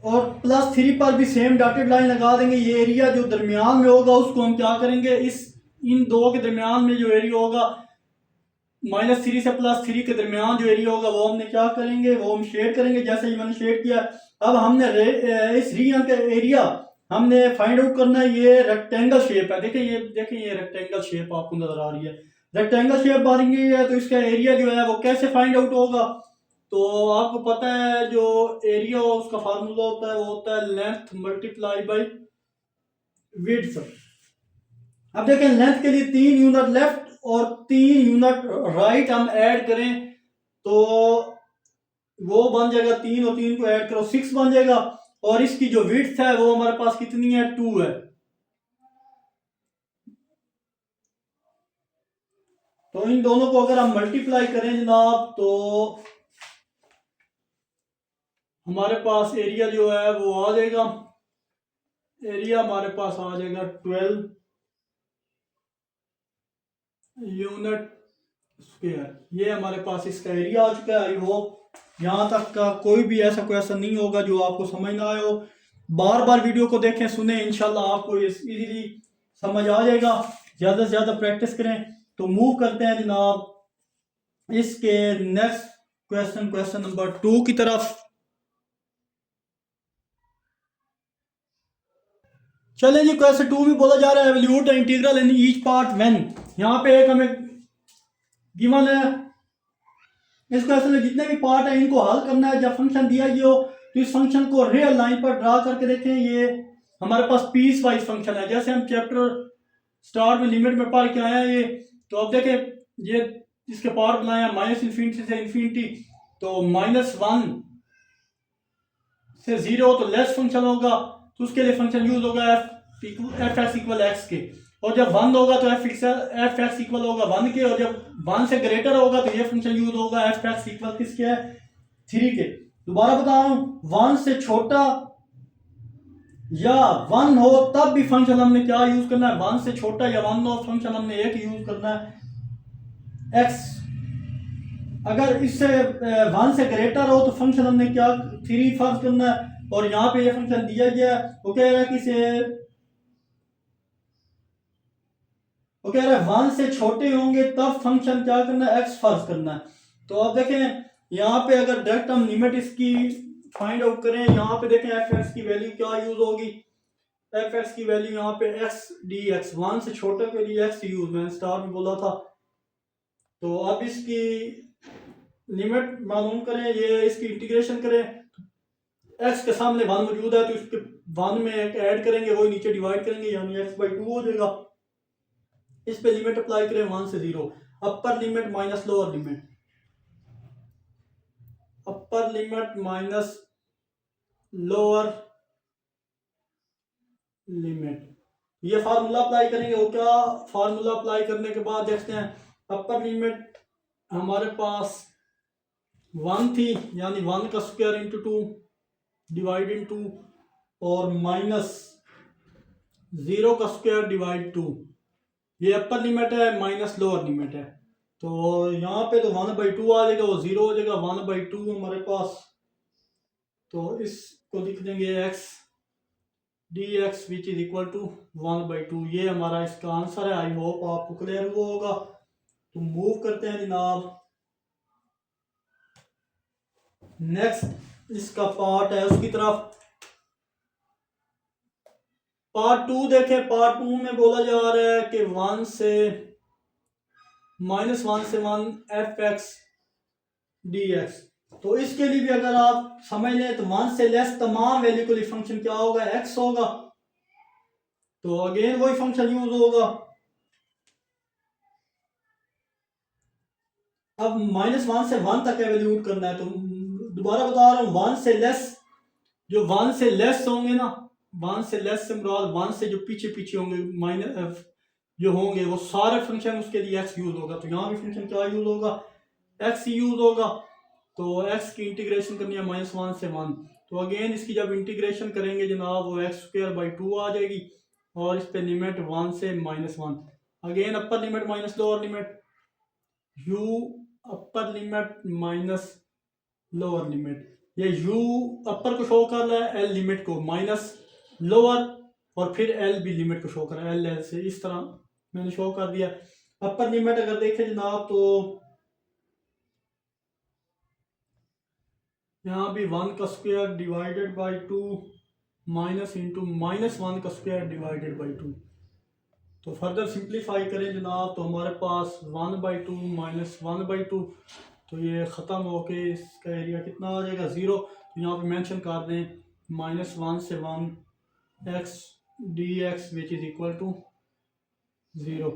और +3 पर भी सेम डॉटेड लाइन लगा देंगे। ये एरिया जो दरमियान में होगा उसको हम क्या करेंगे, इन दो के दरमियान में जो एरिया होगा, -3 से +3 के दरमियान जो एरिया होगा वो हमने क्या करेंगे, वो हम शेड करेंगे, जैसे ही मैंने शेड किया। अब हमने इस रीजन का एरिया हमने फाइंड आउट करना है। ये रेक्टेंगल शेप है, देखें ये रेक्टेंगल शेप आपको नजर आ रही है। रेक्टेंगल शेप बन गई है तो इसका एरिया जो है वो कैसे फाइंड आउट होगा, तो आपको पता है जो एरिया हो उसका फार्मूला होता है, वो होता है लेंथ मल्टीप्लाई बाई विड्थ। अब देखें लेंथ के लिए 3 यूनिट लेफ्ट और 3 यूनिट राइट हम ऐड करें तो वो बन जाएगा 3 और 3 को ऐड करो 6 बन जाएगा। और इसकी जो विड्थ है वो हमारे पास कितनी है, 2 है। तो इन दोनों को अगर हम मल्टीप्लाई करें जनाब तो हमारे पास एरिया जो है वो आ जाएगा, एरिया हमारे पास आ जाएगा 12 यूनिट स्क्वायर। ये हमारे पास इसका एरिया आ चुका है। आई होप यहाँ तक का कोई भी ऐसा क्वेश्चन नहीं होगा जो आपको समझ ना आए हो। बार बार वीडियो को देखें सुने, इंशाल्लाह आपको इजीली समझ आ जाएगा। ज़्यादा से ज़्यादा प्रैक्टिस करें। तो मूव करते हैं जनाब इसके नेक्स्ट क्वेश्चन नंबर 2 की तरफ। चलें जी, क्वेश्चन 2 में बोला जा रहा है evaluate the integral in each part when. यहाँ पे एक हमें गिवन है इसको असल में जितने भी पार्ट है इनको हल करना है। जब फंक्शन दिया गया हो तो इस फंक्शन को रियल लाइन पर ड्रा करके देखें। ये हमारे पास पीस वाइज फंक्शन है, जैसे हम चैप्टर स्टार्ट में लिमिट में पढ़ के आए हैं ये। तो अब देखें ये इसके पार्ट बनाए हैं माइनस इन्फिनिटी से इन्फिनिटी, तो -1 से 0 तो लेस फंक्शन होगा, तो उसके लिए फंक्शन यूज होगा एफ एक्स इक्वल एक्स के। और जब 1 होगा तो एफ एक्स इक्वल होगा 1 के, और जब 1 से ग्रेटर होगा तो ये फंक्शन यूज होगा एफ एक्स इक्वल किसके है, 3 के। दोबारा बता रहा हूँ, 1 से छोटा या 1 हो तब भी फंक्शन हमने क्या यूज करना है, 1 से छोटा या 1 हो फंक्शन हमने एक यूज करना है एक्स। अगर इससे 1 से ग्रेटर हो तो फंक्शन हमने क्या 3 फर्ज करना है। और यहाँ पे ये फंक्शन दिया गया है, वो कह रहा है कि वो कह रहा है 1 से छोटे होंगे तब फंक्शन क्या करना है, एक्स फर्ज करना है। तो अब देखें यहाँ पे अगर डायरेक्ट हम लिमिट इसकी फाइंड आउट करें, यहाँ पे देखें एफ एक्स की वैल्यू क्या यूज होगी। एफ एक्स की वैल्यू यहाँ पे एक्स डी एक्स, 1 से छोटे के लिए एक्स यूज, मैंने स्टार्ट में बोला था। तो अब इसकी लिमिट मालूम करें, ये इसकी इंटीग्रेशन करें। एक्स के सामने 1 मौजूद है तो इसके 1 में एक ऐड करेंगे, वही नीचे डिवाइड करेंगे, यानी x/2 हो जाएगा। इस पे लिमिट अप्लाई करें 1 से 0, अपर limit minus lower limit, upper limit minus lower limit, ये फार्मूला अप्लाई करेंगे। वो क्या फार्मूला अप्लाई करने के बाद देखते हैं, अपर लिमिट हमारे पास 1 थी, यानी 1 का स्क्वायर इंटू 2 डिवाइड इन 2, और माइनस 0 का स्क्वायर डिवाइड 2, ये अपर लिमिट है, माइनस लोअर लिमिट है। तो यहाँ पे तो 1/2 आ जाएगा, वो 0 हो जाएगा, 1/2 हमारे पास। तो इसको लिख देंगे x dx which is equal to 1/2। ये हमारा इसका आंसर है। आई होप आपको क्लियर हुआ होगा। तो मूव करते हैं जनाब, नेक्स्ट इसका पार्ट है उसकी तरफ। पार्ट 2 देखें, पार्ट 2 में बोला जा रहा है कि -1 से 1 एफ एक्स डी एक्स। तो इसके लिए भी अगर आप समझ लें तो 1 से लेस तमाम वैल्यू के लिए फंक्शन क्या होगा, एक्स होगा। तो अगेन वही फंक्शन यूज होगा। अब -1 से 1 तक एवल्यूट करना है। तो दोबारा बता रहा हूँ, 1 से लेस, जो 1 से लेस होंगे ना, 1 से लेस से मुराद 1 से जो पीछे पीछे होंगे माइनस जो होंगे वो सारे फंक्शन उसके लिए एक्स यूज होगा। तो यहाँ भी फंक्शन क्या यूज होगा, एक्स यूज होगा। तो एक्स की इंटीग्रेशन करनी है -1 से 1। तो अगेन इसकी जब इंटीग्रेशन करेंगे जनाब, वो x² आ जाएगी, और इस पे लिमिट 1 से -1। अगेन अपर limit minus lower limit, u अपर लिमिट माइनस लोअर लिमिट। ये u अपर को शो कर रहा है, l लिमिट को, माइनस लोअर, और फिर l भी लिमिट को शो कर रहा है, l से इस तरह मैंने शो कर दिया। अपर लिमिट अगर देखें जनाब, तो यहाँ भी 1 का square divided by 2 minus into -1 का स्क्वायर डिवाइडेड बाई 2। तो फर्दर सिंप्लीफाई करें जनाब, तो हमारे पास 1/2 -1/2, तो ये ख़त्म होके इसका एरिया कितना आ जाएगा, 0। तो यहाँ पे मेंशन कर दें -1 से 1 x dx which is equal to 0।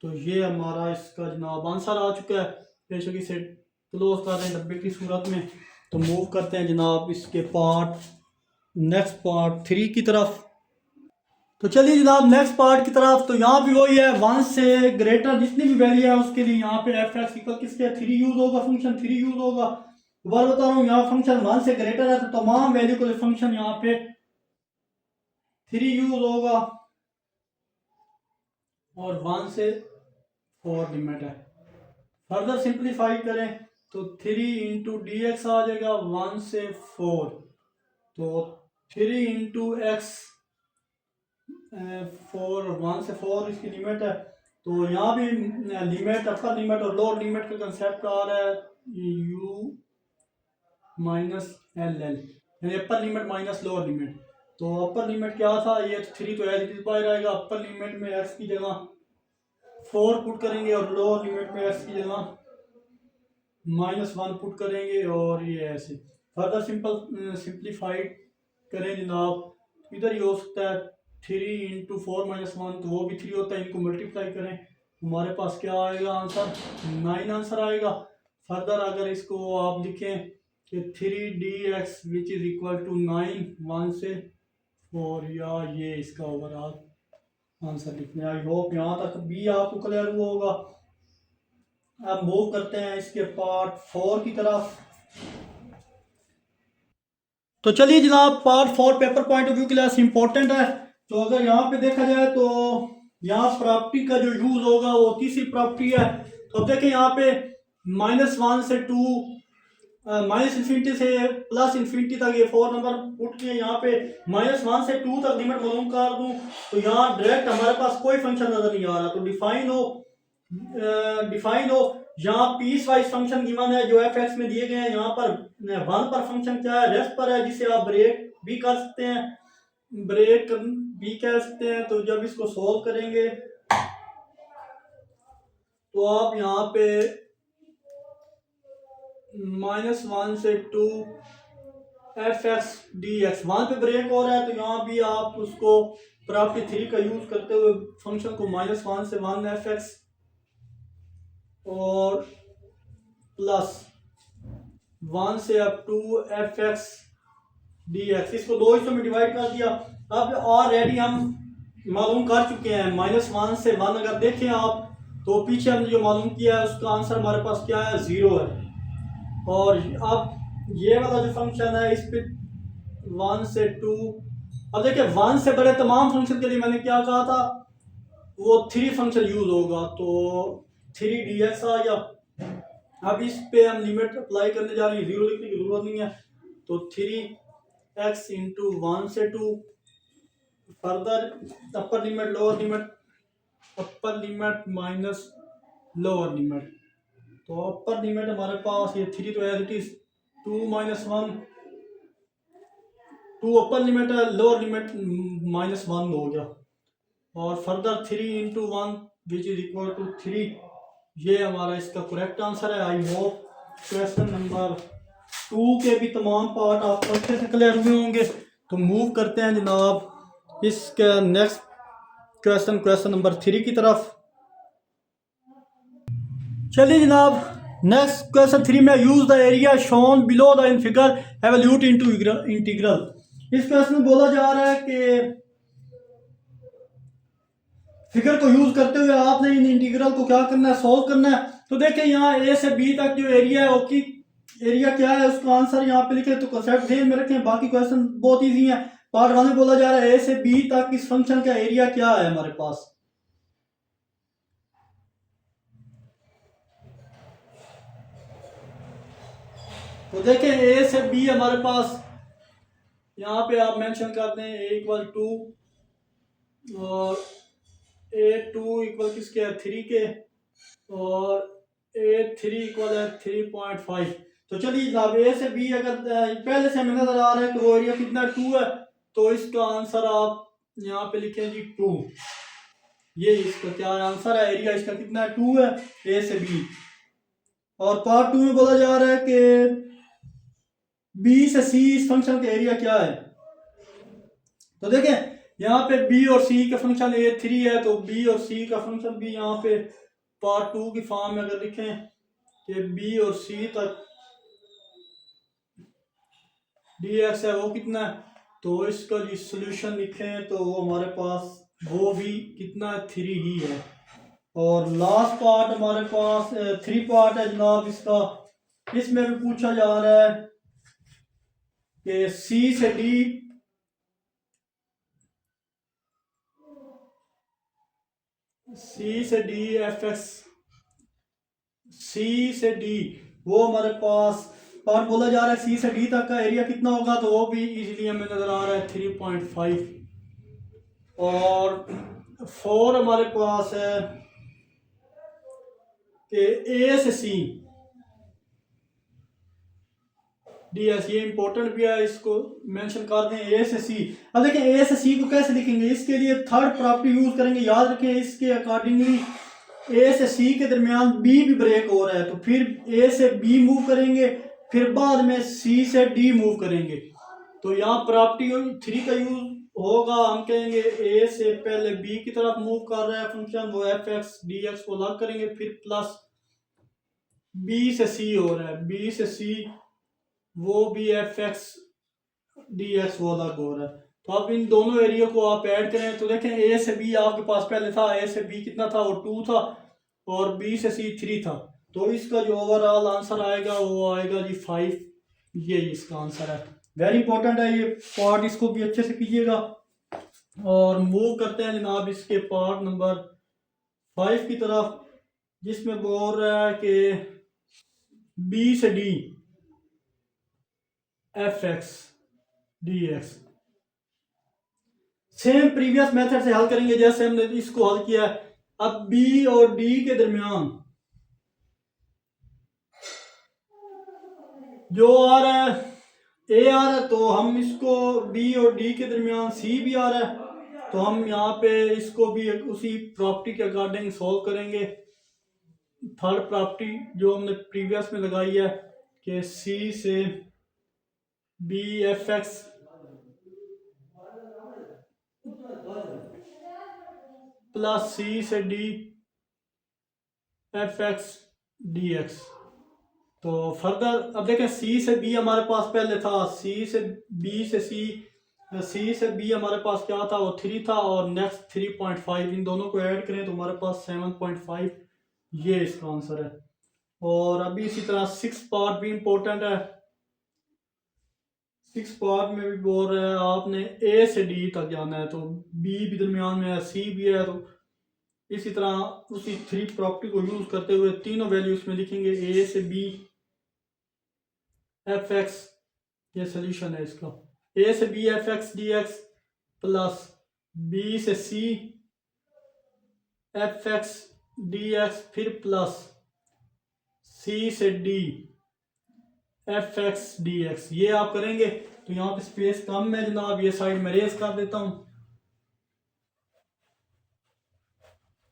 तो ये हमारा इसका जनाब आंसर आ चुका है। बेशक इसे क्लोज कर दें डब्बे की सूरत में। तो मूव करते हैं जनाब इसके नेक्स्ट पार्ट 3 की तरफ। तो चलिए जनाब नेक्स्ट पार्ट की तरफ। तो यहाँ भी वही है, 1 से ग्रेटर जितनी भी वैल्यू है उसके लिए यहाँ पे एफ एक्स इक्वल किसके 3 यूज होगा, फंक्शन 3 यूज होगा। दोबारा बता रहा हूँ, यहाँ फंक्शन 1 से ग्रेटर है तो तमाम वैल्यू के लिए फंक्शन यहाँ पे 3 यूज होगा, और 1 से 4 लिमिट है। फर्दर सिंप्लीफाई करें तो 3 इंटू डी एक्स आ जाएगा 1 से 4। तो 3 इंटू एक्स 4, 1 से 4 इसकी लिमिट है। तो यहाँ भी लिमिट, अपर लिमिट और लोअर लिमिट का कंसेप्ट आ रहा है, u माइनस एल एल, यानी अपर लिमिट माइनस लोअर लिमिट। तो अपर लिमिट क्या था, ये 3 तो एज इट इज बाय रहेगा। अपर लिमिट में x की जगह 4 पुट करेंगे, और लोअर लिमिट में x की जगह -1 पुट करेंगे और ये ऐसे फर्दर सिंप्लीफाइड करें जनाब। इधर ये हो सकता है 3 × 4 - 1, तो वो भी 3 होता है, इनको मल्टीप्लाई करें, हमारे पास क्या आएगा आंसर, 9 आंसर आएगा। फर्दर अगर इसको आप लिखें कि 3dx which is equal to 9 1 से 4, या ये इसका ओवरऑल आंसर लिखने। आई होप यहाँ तक भी आपको क्लियर हुआ होगा। अब मूव करते हैं इसके पार्ट 4 की तरफ। तो चलिए जनाब, part 4 paper point of view के लिए इंपॉर्टेंट है। तो अगर यहाँ पे देखा जाए तो यहाँ प्रॉपर्टी का जो यूज होगा वो तीसरी प्रॉपर्टी है। तो अब देखें यहाँ पे -1 से 2 -∞ से +∞ तक ये 4 नंबर पुट किए। यहाँ पे -1 से 2 तक लिमिट मालूम कर दूं तो यहाँ डायरेक्ट हमारे पास कोई फंक्शन नजर नहीं आ रहा। तो डिफाइन हो यहाँ पीस वाइज फंक्शन गिवन है जो एफ एक्स में दिए गए हैं। यहाँ पर 1 पर फंक्शन क्या है, रेस्ट पर है, जिसे आप ब्रेक भी कर सकते हैं, ब्रेक भी कह सकते हैं। तो जब इसको सोल्व करेंगे तो आप यहाँ पे -1 से 2 एफ एक्स डी एक्स 1 पे ब्रेक हो रहा है, तो यहाँ भी आप उसको प्रॉपर्टी 3 का यूज करते हुए फंक्शन को -1 से 1 एफ एक्स और +1 से up to F X D X, इसको दो हिस्सों में डिवाइड कर दिया। अब ऑलरेडी हम मालूम कर चुके हैं -1 से 1, अगर देखें आप तो पीछे हमने जो मालूम किया है उसका आंसर हमारे पास क्या है, 0 है। और अब ये वाला जो फंक्शन है इस पे 1 से 2, अब देखिए 1 से बड़े तमाम फंक्शन के लिए मैंने क्या कहा था, वो 3 फंक्शन यूज होगा। तो 3dx आ गया। अब इस पे हम लिमिट अप्लाई करने जा रहे हैं, 0 लिखने की जरूरत नहीं है। तो 3x × 1 से 2, further upper limit lower limit, upper limit minus lower limit. तो अपर लिमिट हमारे पास ये 3 तो as it is 2 - 1, 2 upper limit है, लोअर लिमिट -1 हो गया। और further 3 × 1 which is equal to 3, ये हमारा इसका करेक्ट आंसर है। आई होप क्वेश्चन नंबर 2 के भी तमाम पार्ट आपको अच्छे से क्लियर हुए होंगे। तो मूव करते हैं जनाब इसके नेक्स्ट क्वेश्चन नंबर 3 की तरफ। चलिए जनाब, नेक्स्ट क्वेश्चन 3 में use the area shown below the in figure evaluate into integral. इस क्वेश्चन में बोला जा रहा है कि फिगर को यूज करते हुए आपने इन इंटीग्रल को क्या करना है, सोल्व करना है। तो देखिए यहाँ ए से बी तक जो एरिया है उसकी एरिया क्या है, उसका आंसर यहाँ पे लिखे। तो कॉन्सेप्ट ध्यान में रखें, बाकी क्वेश्चन बहुत इजी है। पार्ट 1 में बोला जा रहा है ए से बी तक इस फंक्शन का एरिया क्या है हमारे पास। तो देखें ए से बी हमारे पास यहाँ पे आप मेंशन करते हैं a = 2 और a2 इक्वल किसके है, 3 के, और a3 इक्वल है 3.5। तो चलिए जनाब ए से बी अगर पहले से हमें नजर आ रहा है कि वो एरिया कितना 2 है, तो इसका आंसर आप यहाँ पे लिखें जी 2। ये इसका क्या आंसर है, एरिया इसका कितना है, 2 है ए से बी। और पार्ट 2 में बोला जा रहा है कि बी से सी इस फंक्शन का एरिया क्या है। तो देखें यहाँ पे बी और सी का फंक्शन a3 है, तो बी और सी का फंक्शन भी यहाँ पे पार्ट 2 की फॉर्म में अगर लिखें कि बी और सी तक dx है वो कितना है, तो इसका जो सोल्यूशन लिखें तो वो हमारे पास वो भी कितना है, 3 ही है। और लास्ट पार्ट हमारे पास 3 पार्ट है जनाब इसका। इसमें भी पूछा जा रहा है कि सी से डी एफ एक्स, सी से डी वो हमारे पास पार्ट बोला जा रहा है, सी से डी तक का एरिया कितना होगा, तो वो भी इजीली हमें नजर आ रहा है 3.5। और 4 हमारे पास है कि ए से सी डी एस, ये इंपॉर्टेंट भी है, इसको मेंशन कर दें ए से सी। अब देखिए ए से सी को कैसे लिखेंगे, इसके लिए थर्ड प्रॉपर्टी यूज करेंगे। याद रखें इसके अकॉर्डिंगली ए से सी के दरमियान बी भी ब्रेक हो रहा है, तो फिर ए से बी मूव करेंगे, फिर बाद में सी से डी मूव करेंगे। तो यहाँ प्रॉपर्टी 3 का यूज होगा। हम कहेंगे ए से पहले बी की तरफ मूव कर रहा है फंक्शन, वो एफ एक्स डी एक्स को अलग करेंगे, फिर प्लस बी से सी हो रहा है, बी से सी वो भी एफ एक्स डी एक्स वो अलग हो रहा है। तो अब इन दोनों एरिया को आप ऐड करें तो देखें ए से बी आपके पास पहले था, ए से बी कितना था, वो 2 था, और बी से सी 3 था। तो इसका जो ओवरऑल आंसर आएगा वो आएगा जी 5। ये इसका आंसर है। वेरी इंपॉर्टेंट है ये पार्ट, इसको भी अच्छे से कीजिएगा। और मूव करते हैं जनाब इसके पार्ट नंबर 5 की तरफ, जिसमें बोल रहा है कि बी से D F X D x same previous method से हल करेंगे जैसे हमने इसको हल किया है। अब बी और डी के दरमियान जो आ रहा है ए आ रहा है, तो हम इसको बी और डी के दरमियान सी भी आ रहा है, तो हम यहाँ पे इसको भी उसी प्रॉपर्टी के अकॉर्डिंग सोल्व करेंगे। थर्ड प्रॉपर्टी जो हमने प्रीवियस में लगाई है कि सी से B F x plus C से D F X D x. तो फर्दर अब देखें सी से बी हमारे पास पहले था, सी से बी से सी से बी हमारे पास क्या था, वो 3 था, और नेक्स्ट 3.5, इन दोनों को ऐड करें तो हमारे पास 7.5, ये इसका आंसर है। और अभी इसी तरह 6 पार्ट भी इम्पोर्टेंट है। 6 पार्ट में भी बोल रहा है आपने ए से डी तक जाना है, तो बी भी दरमियान में है, सी भी है, तो इसी तरह उसी 3 प्रॉपर्टी को यूज करते हुए तीनों वैल्यू इसमें लिखेंगे। ए से बी एफ एक्स, ये सोल्यूशन है इसका, ए से B F X D X plus B से C F X D X, फिर प्लस सी से D F X D X. ये आप करेंगे तो यहाँ पे स्पेस कम है जनाब, ये साइड में रेस कर देता हूँ।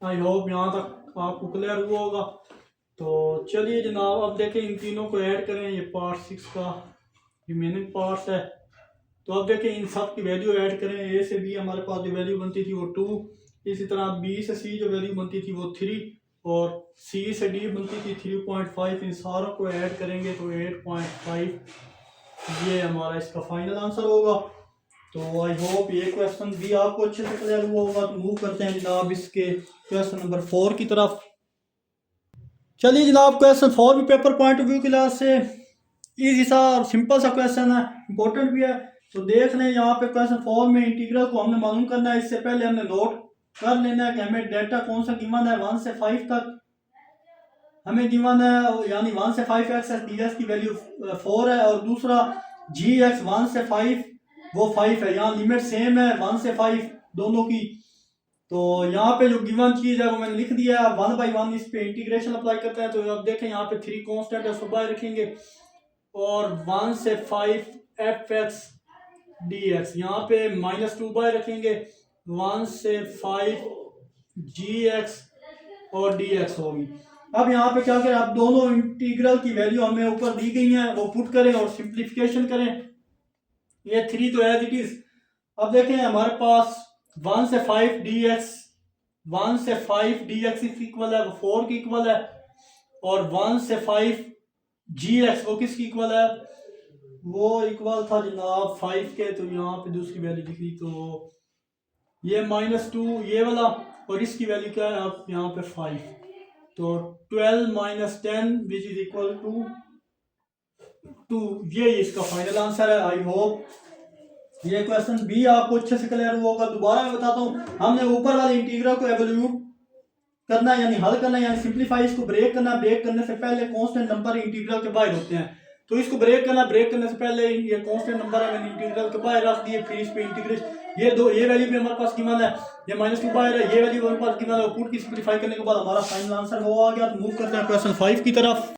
आई होप यहाँ तक आपको क्लियर हुआ होगा। तो चलिए जनाब अब देखें इन तीनों को ऐड करें, ये पार्ट 6 का रिमेनिंग पार्ट्स है। तो अब देखें इन सब की वैल्यू ऐड करें। ए से बी हमारे पास जो वैल्यू बनती थी वो 2, इसी तरह बी से सी जो वैल्यू बनती थी वो 3, और सी से डी बनती थी 3.5। इन सारों को ऐड करेंगे तो 8.5, ये हमारा इसका फाइनल आंसर होगा। तो आई होप ये क्वेश्चन भी आपको अच्छे से क्लियर हुआ होगा। तो मूव करते हैं जनाब इसके क्वेश्चन नंबर 4 की तरफ। चलिए जनाब क्वेश्चन 4 भी पेपर पॉइंट ऑफ व्यू की लिहाज से इजी सा और सिंपल सा क्वेश्चन है, इंपॉर्टेंट भी है। तो देख लें यहाँ पे क्वेश्चन 4 में इंटीग्रल को हमने मालूम करना है। इससे पहले हमने नोट कर लेना है कि हमें डेटा कौन सा गिवन है, 1 से 5 तक हमें गिवन है, यानी 1 से 5 एक्स डी एक्स की वैल्यू 4 है, और दूसरा जी एक्स 1 से 5 वो 5 है। यहाँ लिमिट सेम है 1 से 5 दोनों की। तो यहाँ पे जो गिवन चीज है वो मैंने लिख दिया है। 1/1 इस पे इंटीग्रेशन अप्लाई करते हैं। तो अब देखें यहाँ पे 3 कांस्टेंट है, उसको बाहर रखेंगे, और 1 से 5 एफ एक्स डी एक्स, यहाँ पे -2 बाहर रखेंगे, 1 से 5 जी एक्स और डी एक्स होगी। अब यहाँ पे क्या करें, अब दोनों इंटीग्रल की वैल्यू हमें ऊपर दी गई है वो पुट करें और सिंप्लीफिकेशन करें। ये 3 तो एज इट इज। अब देखें हमारे पास 1 से 5 डी एक्स, 1 से 5 डी एक्स इक्वल है, वो 4 की इक्वल है, और 1 से 5 जी एक्स वो किसकी इक्वल है, वो इक्वल था जनाब 5 के। तो यहाँ पे दूसरी वैल्यू लिखी, तो ये -2 ये वाला, और इसकी वैल्यू क्या है आप यहाँ पे 5, तो 12 - 10 विच इज इक्वल टू 2। ये इसका फाइनल आंसर है। आई होप ये क्वेश्चन भी आपको अच्छे से क्लियर हुआ होगा। दोबारा मैं बताता हूँ, हमने ऊपर वाले इंटीग्रल को एवोल्यूट करना है, यानी हल करना है, यानी सिंप्लीफाई, इसको ब्रेक करना। ब्रेक करने से पहले कांस्टेंट नंबर इंटीग्रल के बाहर होते हैं, तो इसको ब्रेक करना। ब्रेक करने से पहले ये कांस्टेंट नंबर है मैंने इंटीग्रल के बाहर रख दिए, फिर इस पे इंटीग्रेशन, ये वैल्यू भी हमारे पास गिवन है, ये -2 बाहर है, ये वैल्यू हमारे पास गिवन है, पुट की सिंप्लीफाई करने के बाद हमारा फाइनल आंसर वो आ गया। तो मूव करते हैं क्वेश्चन 5 की तरफ।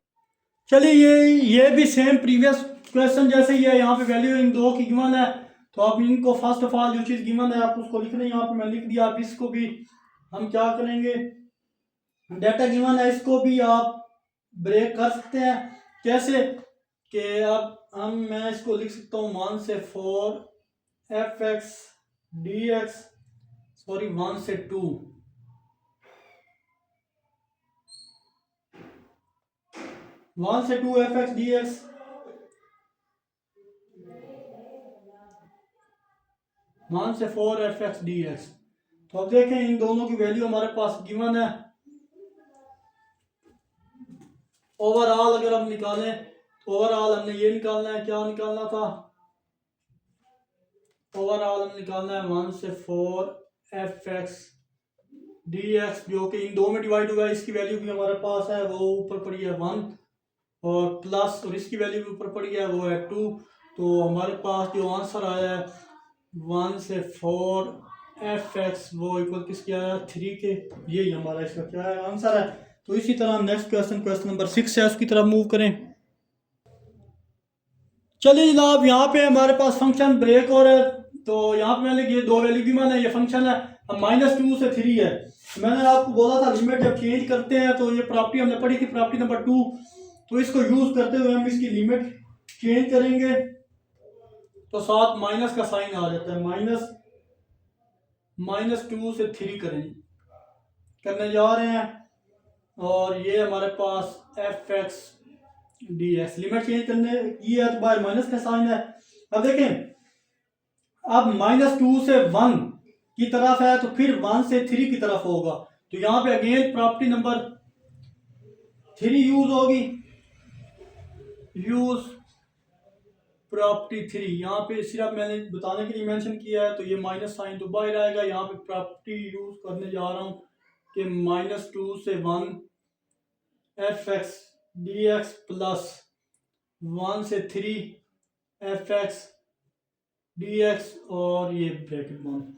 चलिए ये भी सेम प्रीवियस क्वेश्चन जैसे ही है, यहाँ पे वैल्यू इन दो की गिवन है। तो आप इनको फर्स्ट ऑफ ऑल जो चीज़ गिवन है आप उसको लिख लें, यहाँ पे मैं लिख दिया। आप इसको भी हम क्या करेंगे, डाटा गिवन है, इसको भी आप ब्रेक कर सकते हैं। कैसे कि अब मैं इसको लिख सकता हूँ 1 से 4 F X D x, sorry 1 से 2 एफ एक्स डी एक्स, 1 से 4 एफ एक्स डी एक्स। तो अब देखें इन दोनों की वैल्यू हमारे पास गिवन है। ओवरऑल अगर हम निकालें, ओवरऑल हमने ये निकालना है, क्या निकालना था, ओवरऑल हम निकालना है 1 से 4 एफ एक्स डी एक्स, जो कि इन दो में डिवाइड हुआ है। इसकी वैल्यू भी हमारे पास है, वो ऊपर पड़ी है 1, और प्लस, और इसकी वैल्यू भी ऊपर पड़ी है, वो है 2। तो हमारे पास जो आंसर आया है 1 से 4 एफ एक्स, वो इक्वल किसके आया, 3 के। यही हमारा इसका क्या है, आंसर है। तो इसी तरह हम नेक्स्ट क्वेश्चन, क्वेश्चन नंबर 6 है, उसकी तरफ मूव करें। चलिए जनाब, यहाँ पे हमारे पास फंक्शन ब्रेक हो रहा है। तो यहाँ पे मैंने ये दो वैल्यू गिवन है, ये फंक्शन है, अब -2 से 3 है। मैंने आपको बोला था लिमिट जब चेंज करते हैं तो ये प्रॉपर्टी हमने पढ़ी थी, प्रॉपर्टी नंबर 2। तो इसको यूज करते हुए हम इसकी लिमिट चेंज करेंगे, तो साथ माइनस का साइन आ जाता है, -2 से 3 करने जा रहे हैं। और ये हमारे पास F X D X, limit change करने की है तो बाहर माइनस का साइन है। अब देखें, अब -2 से 1 की तरफ है तो फिर 1 से 3 की तरफ होगा। तो यहाँ पे अगेन प्रॉपर्टी नंबर 3 यूज होगी, यूज प्रॉपर्टी 3। यहाँ पे सिर्फ मैंने बताने के लिए मेंशन किया है, तो ये माइनस साइन तो बाहर आएगा। यहाँ पे प्रॉपर्टी यूज करने जा रहा हूँ कि -2 से 1 F X D X plus 1 से 3 एफ एक्स डी एक्स, और ये ब्रैकेट बंद।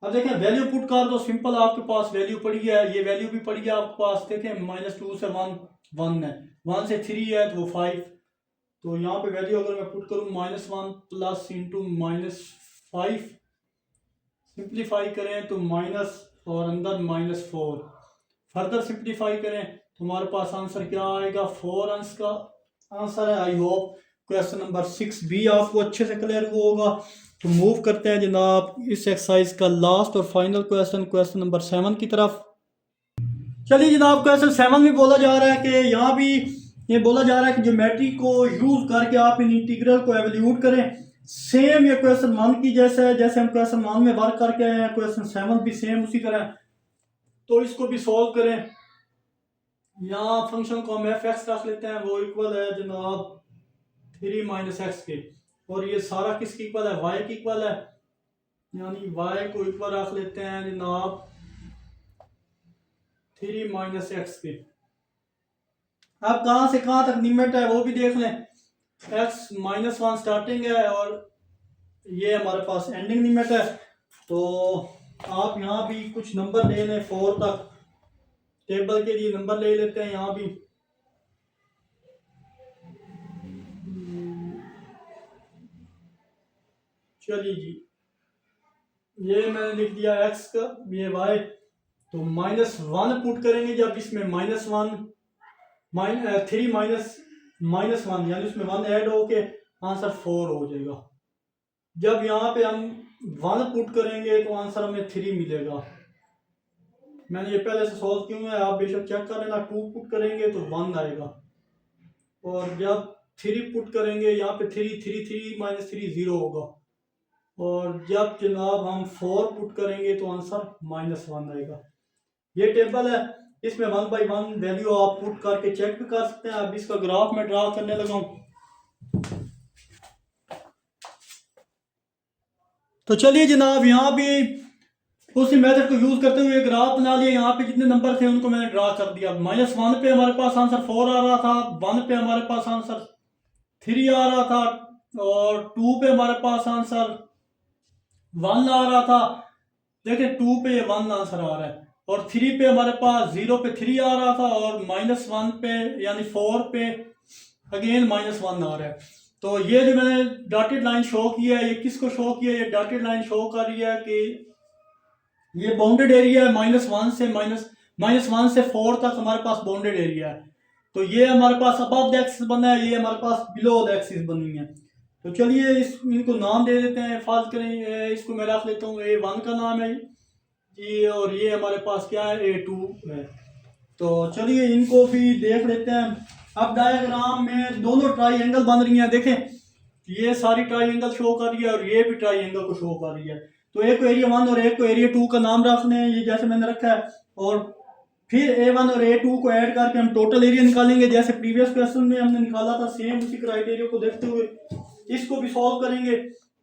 अब देखें वैल्यू पुट कर दो, सिंपल आपके पास वैल्यू पड़ी है, ये वैल्यू भी पड़ी है आपके पास। देखें -2 से 1 1 है, 1 से 3 है तो वो 5। तो यहाँ पे वैल्यू अगर मैं पुट करूँ -1 प्लस इंटू -5, सिंप्लीफाई करें तो माइनस और अंदर -4, फर्दर सिंप्लीफाई करें तो हमारे पास आंसर क्या आएगा, 4 अंश का आंसर है। आई होप क्वेश्चन नंबर 6 भी आपको अच्छे से क्लियर होगा। तो मूव करते हैं जनाब इस एक्सरसाइज का लास्ट और फाइनल क्वेश्चन, क्वेश्चन नंबर 7 की तरफ। चलिए जनाब, क्वेश्चन 7 में बोला जा रहा है कि यहाँ भी ये बोला जा रहा है कि ज्योमेट्री को यूज करके आप इन इंटीग्रल को एवल्यूट करें। सेम ये क्वेश्चन 1 की जैसे है, जैसे हम क्वेश्चन 1 में वर्क करके आए हैं, क्वेश्चन 7 भी सेम उसी तरह। तो इसको भी सॉल्व करें। यहाँ फंक्शन को हम एफ एक्स रख लेते हैं, वो इक्वल है जनाब 3 - x के, और ये सारा किसकी इक्वल है, y की इक्वल है, यानी y को इक्वल रख लेते हैं जनाब 3 - x के। अब कहाँ से कहाँ तक लिमिट है वो भी देख लें। x -1 स्टार्टिंग है और ये हमारे पास एंडिंग लिमिट है। तो आप यहाँ भी कुछ नंबर ले लें, 4 तक टेबल के लिए नंबर ले लेते हैं यहाँ भी। चलिए जी, ये मैंने लिख दिया x का, ये y। तो -1 पुट करेंगे जब इसमें -1 यानी उसमें 1 ऐड हो के आंसर 4 हो जाएगा। जब यहाँ पे हम 1 पुट करेंगे तो आंसर हमें 3 मिलेगा। मैंने ये पहले से सॉल्व क्यों है, आप बेशक चेक कर लेना। 2 पुट करेंगे तो 1 आएगा, और जब 3 पुट करेंगे यहाँ पे 3 0 होगा, और जब जनाब हम 4 पुट करेंगे तो आंसर -1 आएगा। ये टेबल है, इसमें 1 बाई 1 वैल्यू आप पुट करके चेक भी कर सकते हैं। अब इसका ग्राफ में ड्रा करने लगा हूं। तो चलिए जनाब, यहाँ भी उसी मेथड को यूज करते हुए ग्राफ बना लिया। यहाँ पे जितने नंबर थे उनको मैंने ड्रा कर दिया। -1 पे हमारे पास आंसर 4 आ रहा था, 1 पे हमारे पास आंसर 3 आ रहा था, और 2 पे हमारे पास आंसर 1 आ रहा था। देखिए 2 पे 1 आंसर आ रहा है, और 3 पे हमारे पास 0 पे 3 आ रहा था, और -1 पे यानी 4 पे अगेन -1 आ रहा है। तो ये जो मैंने डॉटेड लाइन शो किया है, ये किसको शो किया है, ये डॉटेड लाइन शो कर रही है कि ये बाउंडेड एरिया है -1 से -1 से 4 तक हमारे पास बाउंडेड एरिया है। तो ये हमारे पास अबव द एक्सिस बना है, ये हमारे पास बिलो द एक्सिस बनी है। तो चलिए इनको नाम दे देते हैं। फर्ज करें इसको मैं रख लेता हूँ A1 का नाम है जी, और ये हमारे पास क्या है A2 है। तो चलिए इनको भी देख लेते हैं। अब डायग्राम में दोनों ट्राइंगल बन रही हैं, देखें ये सारी ट्राइंगल शो कर रही है और ये भी ट्राइंगल को शो कर रही है। तो एक को एरिया 1 और एक को एरिया 2 का नाम रखने हैं, ये जैसे मैंने रखा है। और फिर A1 और A2 को ऐड करके हम टोटल एरिया निकालेंगे, जैसे प्रीवियस क्वेश्चन में हमने निकाला था। सेम उसी क्राइटेरिया को देखते हुए इसको भी सॉल्व करेंगे।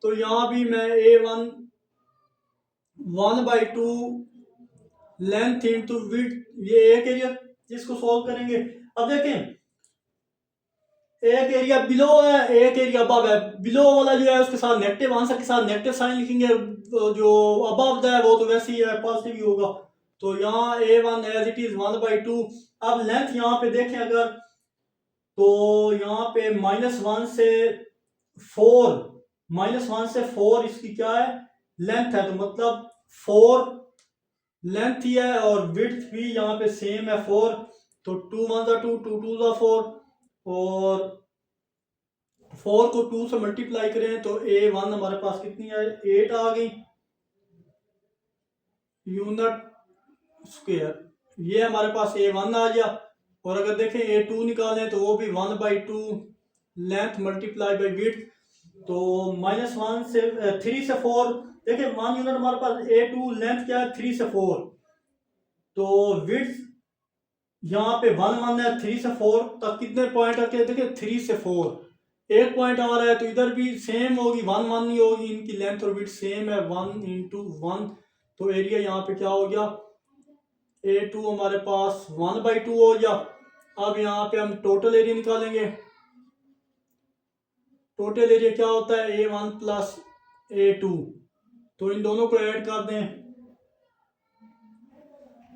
तो यहाँ भी मैं A1 1/2 लेंथ इंटू विड्थ, ये एक एरिया, इसको सॉल्व करेंगे। अब देखें एक एरिया बिलो है, एक एरिया अबव है। बिलो वाला जो है उसके साथ नेगेटिव आंसर के साथ नेगेटिव साइन लिखेंगे, जो अबव है वो तो वैसे ही है, पॉजिटिव ही होगा। तो यहाँ A1 एज इट इज 1/2। अब लेंथ यहाँ पे देखें अगर, तो यहाँ पे -1 से 4, -1 से 4 इसकी क्या है लेंथ है, तो मतलब 4 लेंथ ही है और विड्थ भी यहाँ पे सेम है 4। तो 2 1 2 2 2 4, और 4 को 2 से मल्टीप्लाई करें तो A1 हमारे पास कितनी है 8 आ गई यूनिट स्क्वायर। ये हमारे पास A1 आ गया। और अगर देखें A2 निकालें तो वो भी 1/2 लेंथ मल्टीप्लाई बाई विड्थ। तो -1 से 3 से 4, देखिए 1 यूनिट हमारे पास A2 लेंथ क्या है 3 से 4, तो विड्थ यहाँ पे 1 1 है। 3 से 4 तक कितने पॉइंट आके, देखिए 3 से 4 एक पॉइंट आ रहा है, तो इधर भी सेम होगी 1 1 ही होगी, इनकी लेंथ और विड्थ सेम है 1 × 1। तो एरिया यहाँ पे क्या हो गया A2 हमारे पास 1/2 हो गया। अब यहाँ पे हम टोटल एरिया निकालेंगे। टोटल एरिया क्या होता है A1 प्लस A2, तो इन दोनों को ऐड कर दें।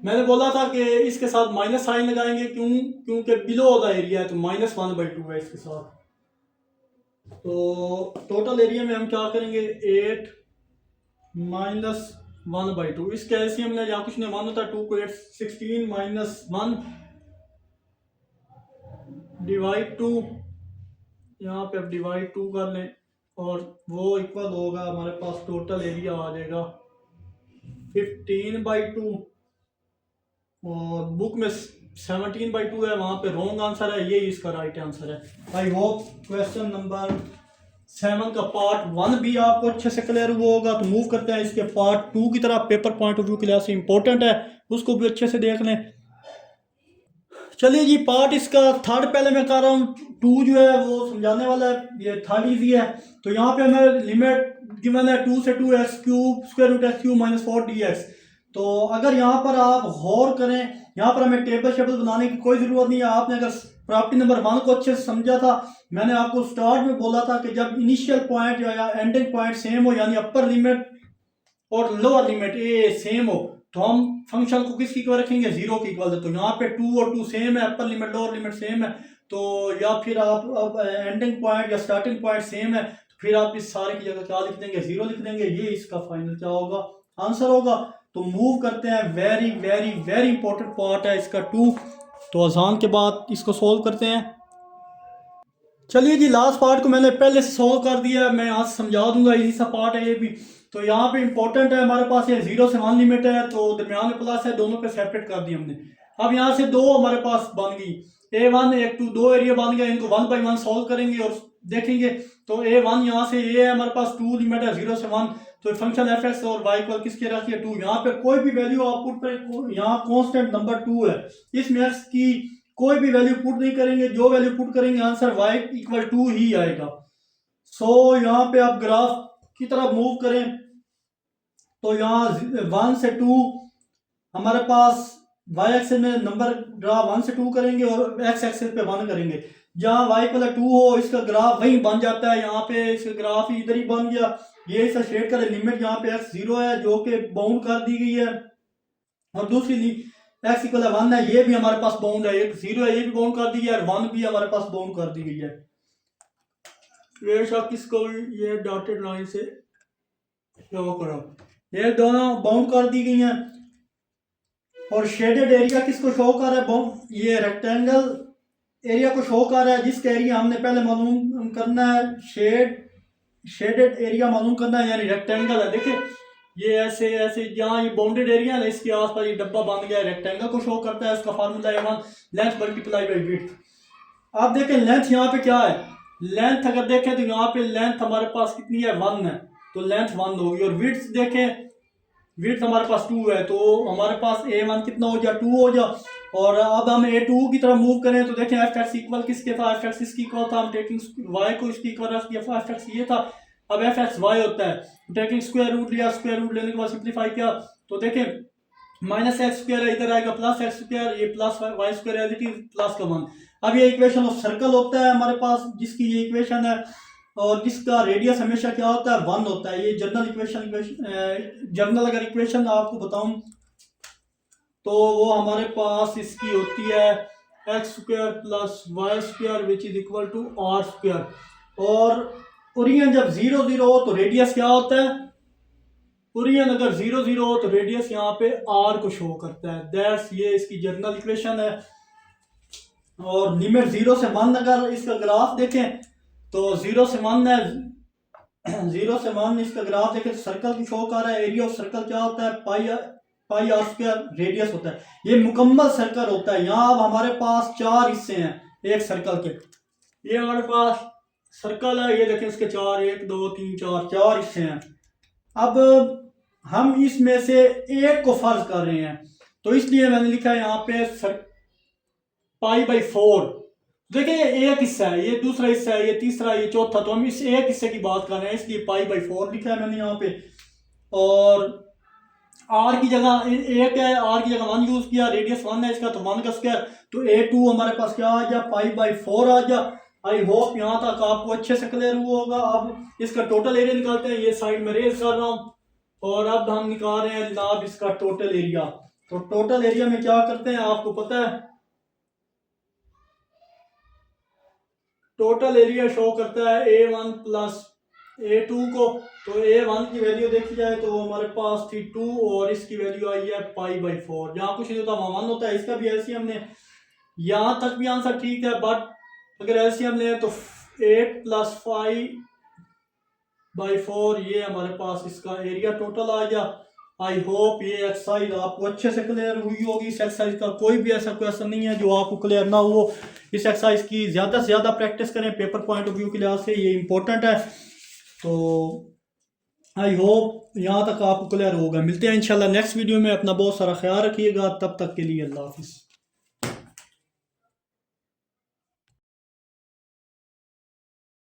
मैंने बोला था कि इसके साथ माइनस साइन लगाएंगे, क्योंकि बिलो द एरिया है, तो -1/2 है इसके साथ। तो टोटल एरिया में हम क्या करेंगे 8 -1/2, इसके एलसीएम में यहाँ कुछ नहीं मानना था, 2 को 8 16 -1 डिवाइड 2, यहाँ पे अब डिवाइड 2 कर लें और वो इक्वल होगा हमारे पास टोटल एरिया आ जाएगा 15/2। और बुक में 17/2 है, वहाँ पे रॉन्ग आंसर है, ये इसका राइट आंसर है। आई होप क्वेश्चन नंबर 7 का पार्ट 1 भी आपको अच्छे से क्लियर हुआ होगा। तो मूव करते हैं इसके पार्ट 2 की तरफ। पेपर पॉइंट ऑफ व्यू के लिहाज से इंपॉर्टेंट है, उसको भी अच्छे से देख लें। चलिए जी, पार्ट इसका थर्ड पहले मैं कर रहा हूँ, 2 जो है वो समझाने वाला है, ये थर्ड इजी है। तो यहाँ पे हमें लिमिट गिवन है 2 से 2x³ square root x³ -4 dx। तो अगर यहाँ पर आप गौर करें, यहाँ पर हमें टेबल शेबल बनाने की कोई ज़रूरत नहीं है। आपने अगर प्रॉपर्टी नंबर 1 को अच्छे से समझा था, मैंने आपको स्टार्ट में बोला था कि जब इनिशियल पॉइंट या एंडिंग पॉइंट सेम हो, यानी अपर लिमिट और लोअर लिमिट ये सेम हो, तो हम फंक्शन को किसकी इक्वल रखेंगे 0 की इक्वल। तो यहाँ पे 2 और 2 सेम है, अपर लिमिट लोअर लिमिट सेम है। तो या फिर आप अब एंडिंग पॉइंट या स्टार्टिंग पॉइंट सेम है, तो फिर आप इस सारे की जगह क्या लिख देंगे 0 लिख देंगे। ये इसका फाइनल क्या होगा आंसर होगा। तो मूव करते हैं, very very very important part है इसका 2। तो अजान के बाद इसको सोल्व करते हैं। चलिए जी, लास्ट पार्ट को मैंने पहले से सॉल्व कर दिया है, मैं यहाँ से समझा दूंगा, इजी सा पार्ट है ये भी। तो यहाँ पे इंपॉर्टेंट है हमारे पास, ये 0 से 1 लिमिट है, तो दरमियान में प्लस है, दोनों पे सेपरेट कर दी हमने। अब यहाँ से 2 हमारे पास बन गई, A1 A2 2 एरिया बन गया। इनको 1 बाई 1 सॉल्व करेंगे और देखेंगे। तो A1 यहाँ से ये है हमारे पास 2 लिमिट है 0 से 1, तो फंक्शन f(x) और y इक्वल किसके रखी है 2। यहाँ पे कोई भी वैल्यू आप पुट करें, यहाँ कॉन्स्टेंट नंबर 2 है, इसमें x की कोई भी वैल्यू पुट नहीं करेंगे, जो वैल्यू पुट करेंगे आंसर y इक्वल 2 ही आएगा। सो यहाँ पे आप ग्राफ की तरफ मूव करें, तो यहाँ 1 से 2 हमारे पास y एक्सिस में नंबर ग्राफ 1 से 2 करेंगे और x एक्सिस पे 1 करेंगे। जहाँ y इक्वल 2 हो, इसका ग्राफ वहीं बन जाता है। यहाँ पे इसका ग्राफ इधर ही बन गया। ये इसका शेड करें, लिमिट यहाँ पे x 0 है जो कि बाउंड कर दी गई है, और दूसरी x इक्वल 1 है, ये भी हमारे पास बाउंड है। एक 0 है, ये भी बाउंड कर दी गई है, और 1 भी हमारे पास बाउंड कर दी गई है। बेशक इसको ये डॉटेड लाइन से शो करो, ये दोनों बाउंड कर दी गई हैं। और शेडेड एरिया किसको शो कर रहा है, ये रेक्टेंगल एरिया को शो कर रहा है, जिसका एरिया हमने पहले मालूम करना है, शेडेड एरिया मालूम करना है, यानी रेक्टेंगल है। देखिए ये ऐसे ऐसे जहाँ ये बाउंडेड एरिया है, इसके आसपास ये डब्बा बन गया है, रेक्टेंगल को शो करता है। इसका फार्मूला है 1 लेंथ मल्टीप्लाई बाई विड्थ। आप देखें लेंथ यहाँ पे क्या है, लेंथ अगर देखें तो यहाँ पे लेंथ हमारे पास कितनी है, 1 है, तो लेंथ 1 होगी। और विड्थ देखें, विड्थ हमारे पास 2 है, तो हमारे पास A1 कितना हो जाए, 2 हो जाए। और अब हम A2 की तरफ मूव करें तो देखें एफ एक्स इक्वल किसके था, एफ एक्स इसकी इक्वल था, हम टेकिंग वाई को इसकी इक्वल रख दिया, एफ एक्स ये था, अब एफ एक्स वाई होता है, टेकिंग स्क्वायर रूट लिया, स्क्वायर रूट लेने के बाद सिंप्लीफाई किया तो देखें माइनस एक्स स्क्वायर इधर आएगा प्लस एक्स स्क्वायर, ये plus Y square as it is plus का 1। अब ये इक्वेशन ऑफ सर्कल होता है हमारे पास, जिसकी ये इक्वेशन है और जिसका रेडियस हमेशा क्या होता है, 1 होता है। ये जनरल इक्वेशन जनरल अगर इक्वेशन आपको बताऊं तो वो हमारे पास इसकी होती है X square plus Y square which is equal to R square. और ओरियन जब 0 0 हो तो रेडियस क्या होता है, ओरियन अगर 0 0 हो तो रेडियस यहाँ पे आर को शो करता है। दैट्स ये इसकी जनरल इक्वेशन है। और लिमिट 0 से 1 अगर इसका ग्राफ देखें तो 0 से 1 है, 0 से 1 इसका ग्राफ देखें, सर्कल की शो कर रहा है। एरिया ऑफ सर्कल क्या होता है, पाई आर स्क्वायर रेडियस होता है। ये मुकम्मल सर्कल होता है। यहाँ अब हमारे पास 4 हिस्से हैं एक सर्कल के, ये हमारे पास सर्कल है, ये देखें इसके 4 1 2 3 4 हिस्से हैं। अब हम इसमें से एक को फर्ज कर रहे हैं, तो इसलिए मैंने लिखा है यहाँ पे पाई बाई 4। देखिए ये एक हिस्सा है, ये दूसरा हिस्सा है, ये तीसरा, ये चौथा, तो हम इस एक हिस्से की बात कर रहे हैं, इसलिए पाई बाई 4 लिखा है मैंने यहाँ पे। और आर की जगह एक है, आर की जगह 1 यूज किया, रेडियस 1 है इसका, तो 1 का स्क्वायर, तो A2 हमारे पास क्या आ गया, पाई बाई 4 आ गया। आई होप यहाँ तक आपको अच्छे से क्लियर हुआ होगा। अब इसका टोटल एरिया निकालते हैं, ये साइड में रेज कर रहा हूँ, और अब हम निकाल रहे हैं जनाब इसका टोटल एरिया। तो टोटल एरिया में क्या करते हैं आपको पता है, टोटल एरिया शो करता है A1 प्लस A2 को। तो A1 की वैल्यू देखी जाए तो हमारे पास थी 2 और इसकी वैल्यू आई है पाई बाई 4। जहाँ कुछ नहीं होता वहाँ 1 होता है। इसका भी एलसीएम ने, यहाँ तक भी आंसर ठीक है, बट अगर एलसीएम लें तो 8 प्लस 5 बाई 4 ये हमारे पास इसका एरिया टोटल आ गया। आई होप ये एक्सरसाइज आपको अच्छे से क्लियर हुई होगी। इस एक्सरसाइज का कोई भी ऐसा क्वेश्चन नहीं है जो आपको क्लियर ना हो। इस एक्सरसाइज की ज़्यादा से ज़्यादा प्रैक्टिस करें, पेपर पॉइंट ऑफ व्यू के लिहाज से ये इंपॉर्टेंट है। तो आई होप यहाँ तक आपको क्लियर होगा। मिलते हैं इंशाल्लाह नेक्स्ट वीडियो में। अपना बहुत सारा ख्याल रखिएगा, तब तक के लिए अल्लाह हाफिज़।